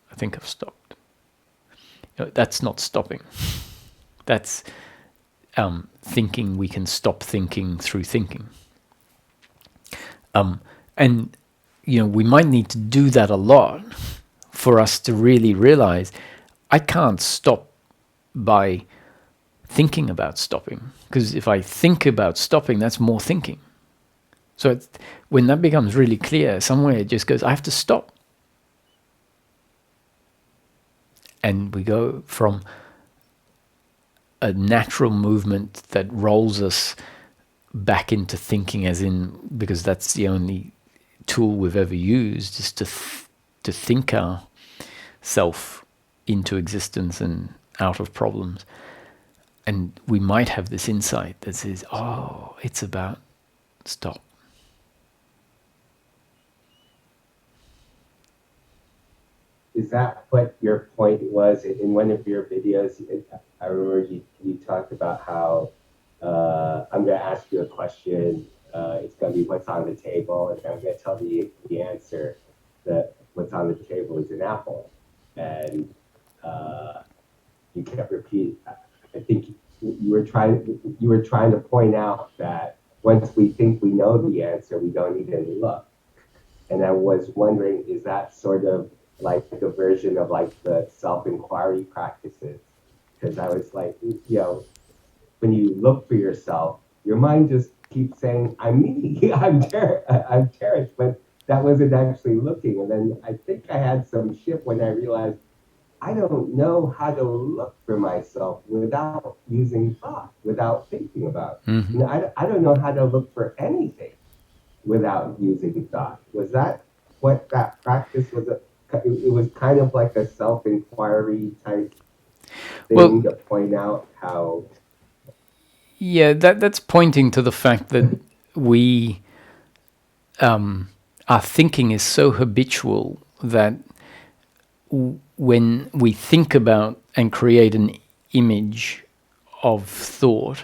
A: I think I've stopped. That's not stopping. That's thinking we can stop thinking through thinking. And we might need to do that a lot for us to really realize I can't stop by thinking about stopping. Because if I think about stopping, that's more thinking. So when that becomes really clear, somewhere it just goes, I have to stop. And we go from a natural movement that rolls us back into thinking, as in, because that's the only tool we've ever used, is to think ourself into existence and out of problems. And we might have this insight that says, it's about stop.
G: Is that what your point was in one of your videos? I remember you talked about how I'm going to ask you a question. It's going to be what's on the table, and I'm going to tell the answer that what's on the table is an apple. And you kept repeating. I think you were trying to point out that once we think we know the answer, we don't even look. And I was wondering, is that sort of like a version of like the self-inquiry practices? Because I was like, when you look for yourself, your mind just keeps saying, I'm me, I'm Terrence, but that wasn't actually looking. And then I think I had some shift when I realized I don't know how to look for myself without using thought, without thinking about it.
A: Mm-hmm.
G: I don't know how to look for anything without using thought. Was that what that practice was? It was kind of like a self-inquiry type thing to point out how...
A: Yeah, that's pointing to the fact that we, our thinking is so habitual that when we think about and create an image of thought,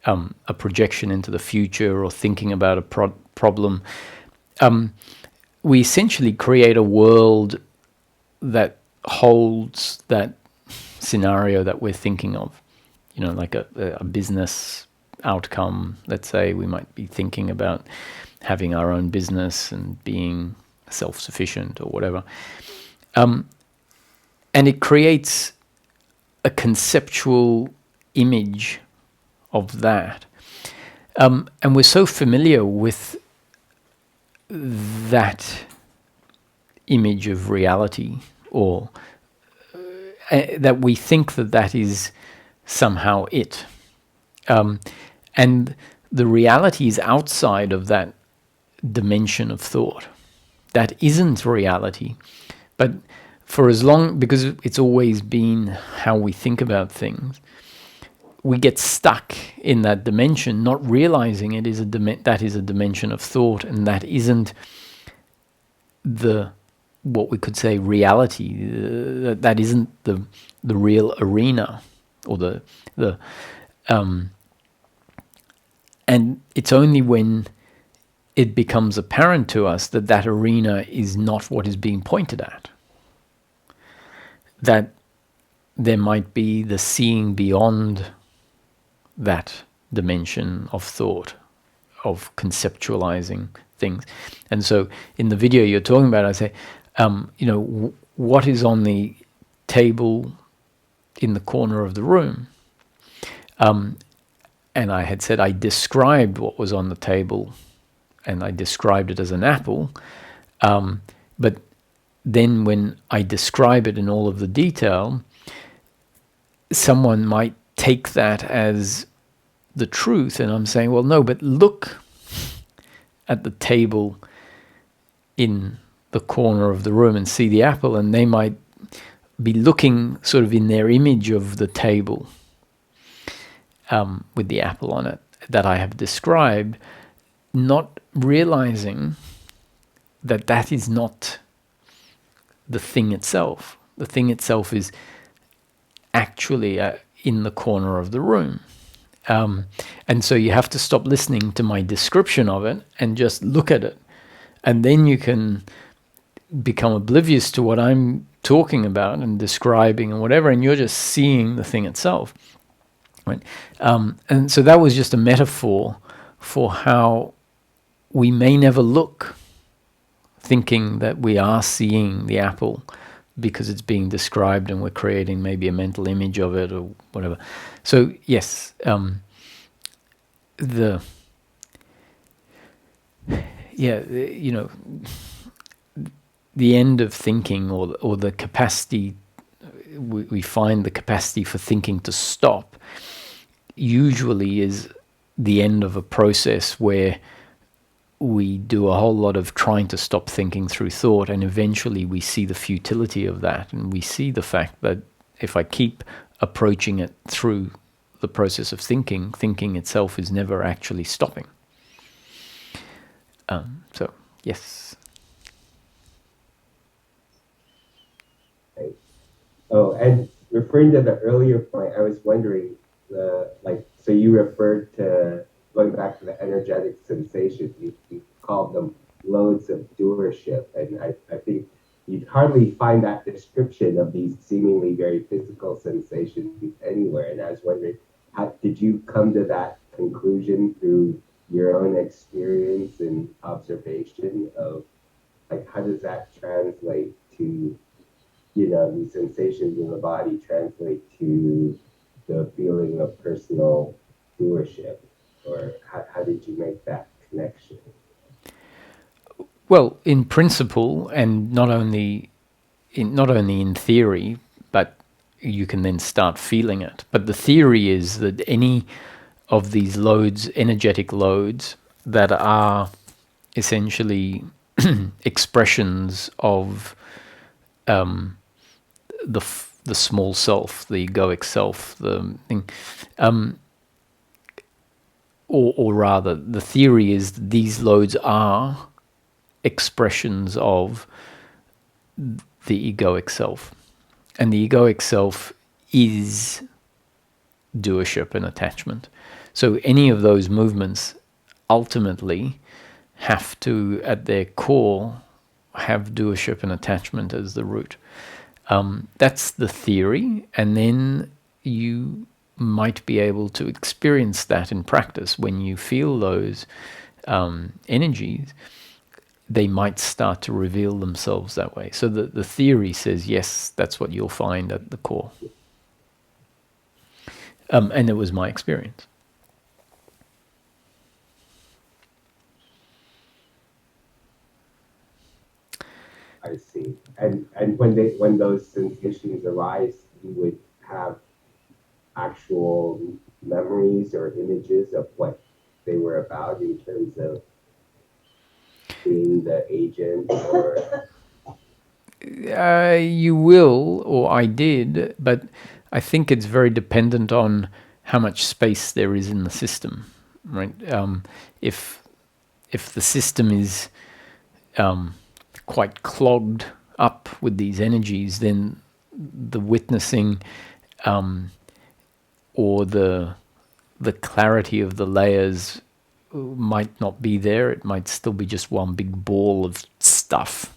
A: a projection into the future or thinking about a problem, we essentially create a world that holds that scenario that we're thinking of. Like a business outcome. Let's say we might be thinking about having our own business and being self-sufficient or whatever. And it creates a conceptual image of that. And we're so familiar with that image of reality, or that we think that that is somehow it. And the reality is outside of that dimension of thought. That isn't reality. But for as long, because it's always been how we think about things, we get stuck in that dimension, not realizing it is that is a dimension of thought, and that isn't the, what we could say, reality. That isn't the real arena, or the and it's only when it becomes apparent to us that that arena is not what is being pointed at, that there might be the seeing beyond that dimension of thought, of conceptualizing things. And so in the video you're talking about, I say, what is on the table in the corner of the room? And I had said I described what was on the table, and I described it as an apple. But then when I describe it in all of the detail, someone might take that as the truth, and I'm saying, well, no, but look at the table in the corner of the room and see the apple, and they might be looking sort of in their image of the table with the apple on it that I have described, not realizing that that is not the thing itself. The thing itself is actually in the corner of the room. And so you have to stop listening to my description of it and just look at it. And then you can become oblivious to what I'm talking about and describing and whatever, and you're just seeing the thing itself. Right? And so that was just a metaphor for how we may never look, thinking that we are seeing the apple because it's being described and we're creating maybe a mental image of it or whatever. So yes, the end of thinking, or the capacity, we find the capacity for thinking to stop, usually is the end of a process where we do a whole lot of trying to stop thinking through thought, and eventually we see the futility of that, and we see the fact that if I keep approaching it through the process of thinking, thinking itself is never actually stopping. So, yes.
G: Oh, and referring to the earlier point, I was wondering, so you referred to, going back to the energetic sensations, you called them loads of doership, and I think you'd hardly find that description of these seemingly very physical sensations anywhere. And I was wondering, how did you come to that conclusion through your own experience and observation of, like, how does that translate to, these sensations in the body translate to the feeling of personal doership? Or how did you make that connection?
A: Well, in principle, and not only in theory, but you can then start feeling it. But the theory is that any of these loads, energetic loads, that are essentially expressions of the small self, the egoic self, the thing, or rather, the theory is that these loads are expressions of the egoic self, and the egoic self is doership and attachment. So any of those movements ultimately have to, at their core, have doership and attachment as the root. That's the theory, and then you might be able to experience that in practice. When you feel those energies, they might start to reveal themselves that way. So the theory says, yes, that's what you'll find at the core. And it was my experience.
G: I see. And when those sensations arise, you would have actual memories or images of what they were about in terms of being the agent or
A: You will, or I did, but I think it's very dependent on how much space there is in the system, right? If the system is quite clogged up with these energies, then the witnessing or the clarity of the layers might not be there. It might still be just one big ball of stuff.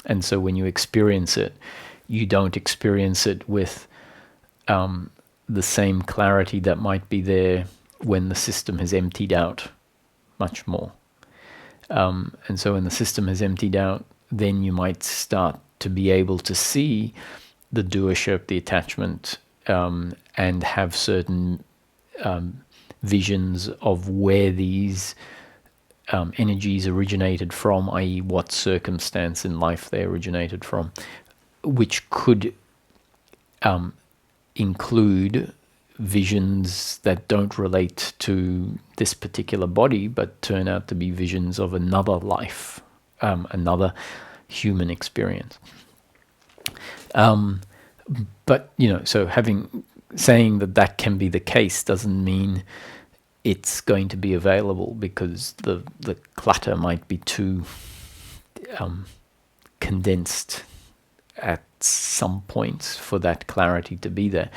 A: And so when you experience it, you don't experience it with the same clarity that might be there when the system has emptied out much more. And so when the system has emptied out, then you might start to be able to see the doership, the attachment, and have certain visions of where these energies originated from, i.e. what circumstance in life they originated from, which could include visions that don't relate to this particular body, but turn out to be visions of another life, another human experience. But, so saying that can be the case doesn't mean it's going to be available, because the clutter might be too condensed at some points for that clarity to be there.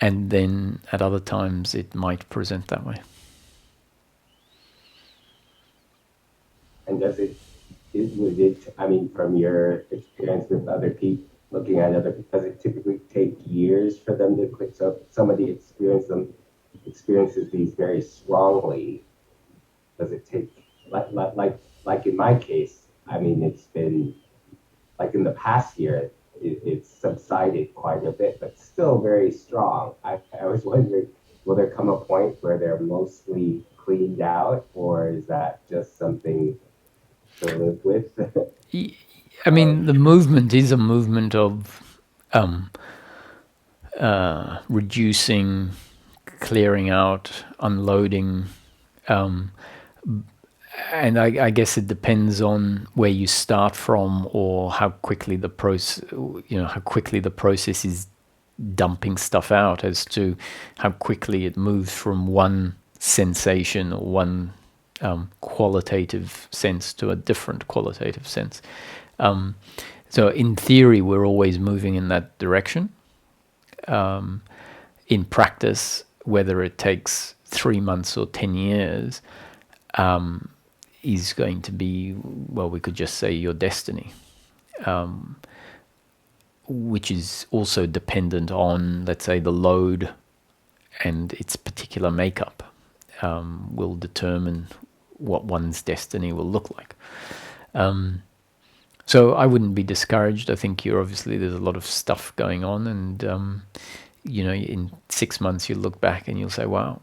A: And then at other times it might present that way.
G: and would it, I mean, from your experience with other people, looking at other people, does it typically take years for them to quit? So if somebody experiences these very strongly, does it take, like in my case, I mean, it's been, like in the past year, it's subsided quite a bit, but still very strong. I was wondering, will there come a point where they're mostly cleaned out, or is that just something to live with?
A: I mean, the movement is a movement of reducing, clearing out, unloading, and I guess it depends on where you start from, or how quickly the process is dumping stuff out, as to how quickly it moves from one sensation or one qualitative sense to a different qualitative sense. So in theory, we're always moving in that direction. In practice, whether it takes 3 months or 10 years, is going to be, well, we could just say your destiny, which is also dependent on, let's say, the load and its particular makeup, will determine what one's destiny will look like. So I wouldn't be discouraged. I think there's a lot of stuff going on, and in 6 months you'll look back and you'll say, wow,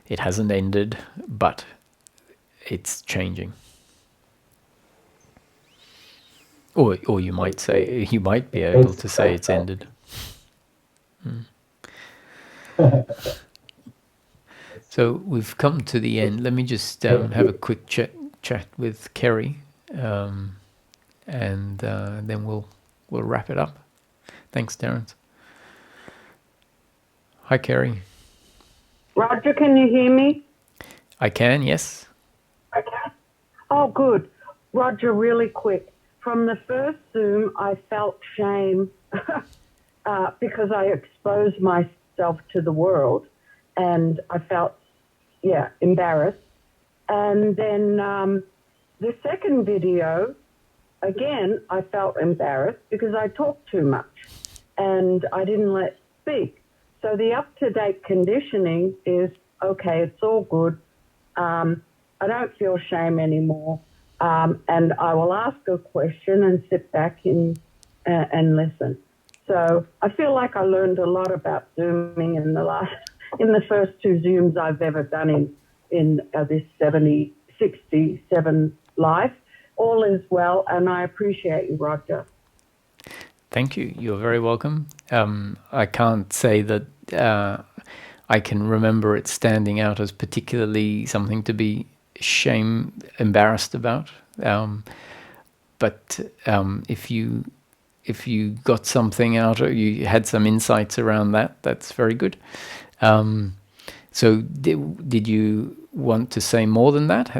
A: it hasn't ended, but it's changing. Or you might be able to say it's ended. So we've come to the end. Let me just have a quick chat with Kerry, and then we'll wrap it up. Thanks, Terence. Hi, Kerry.
H: Roger, can you hear me?
A: I can, yes.
H: I can. Oh, good. Roger, really quick. From the first Zoom, I felt shame because I exposed myself to the world, and I felt, embarrassed. And then the second video, again, I felt embarrassed because I talked too much and I didn't let speak. So the up-to-date conditioning is, okay, it's all good. I don't feel shame anymore. And I will ask a question and sit back and listen. So I feel like I learned a lot about Zooming in the first 2 Zooms I've ever done in this 67 life. all is well, and I appreciate you, Roger.
A: Thank you. You're very welcome. I can't say that I can remember it standing out as particularly something to be embarrassed about. But if you got something out, or you had some insights around that, that's very good. So did you want to say more than that?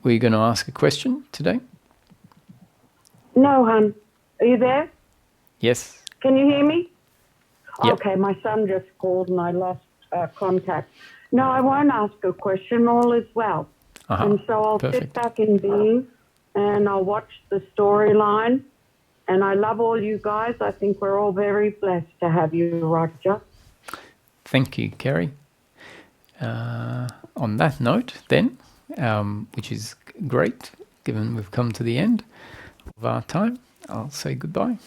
A: Were you going to ask a question today?
H: No, hon. Are you there?
A: Yes.
H: Can you hear me?
A: Yep.
H: Okay, my son just called and I lost contact. No, I won't ask a question. All is well. And so I'll sit back in being and I'll watch the storyline. And I love all you guys. I think we're all very blessed to have you, Roger.
A: Thank you, Kerry. On that note, then, which is great, given we've come to the end of our time, I'll say goodbye.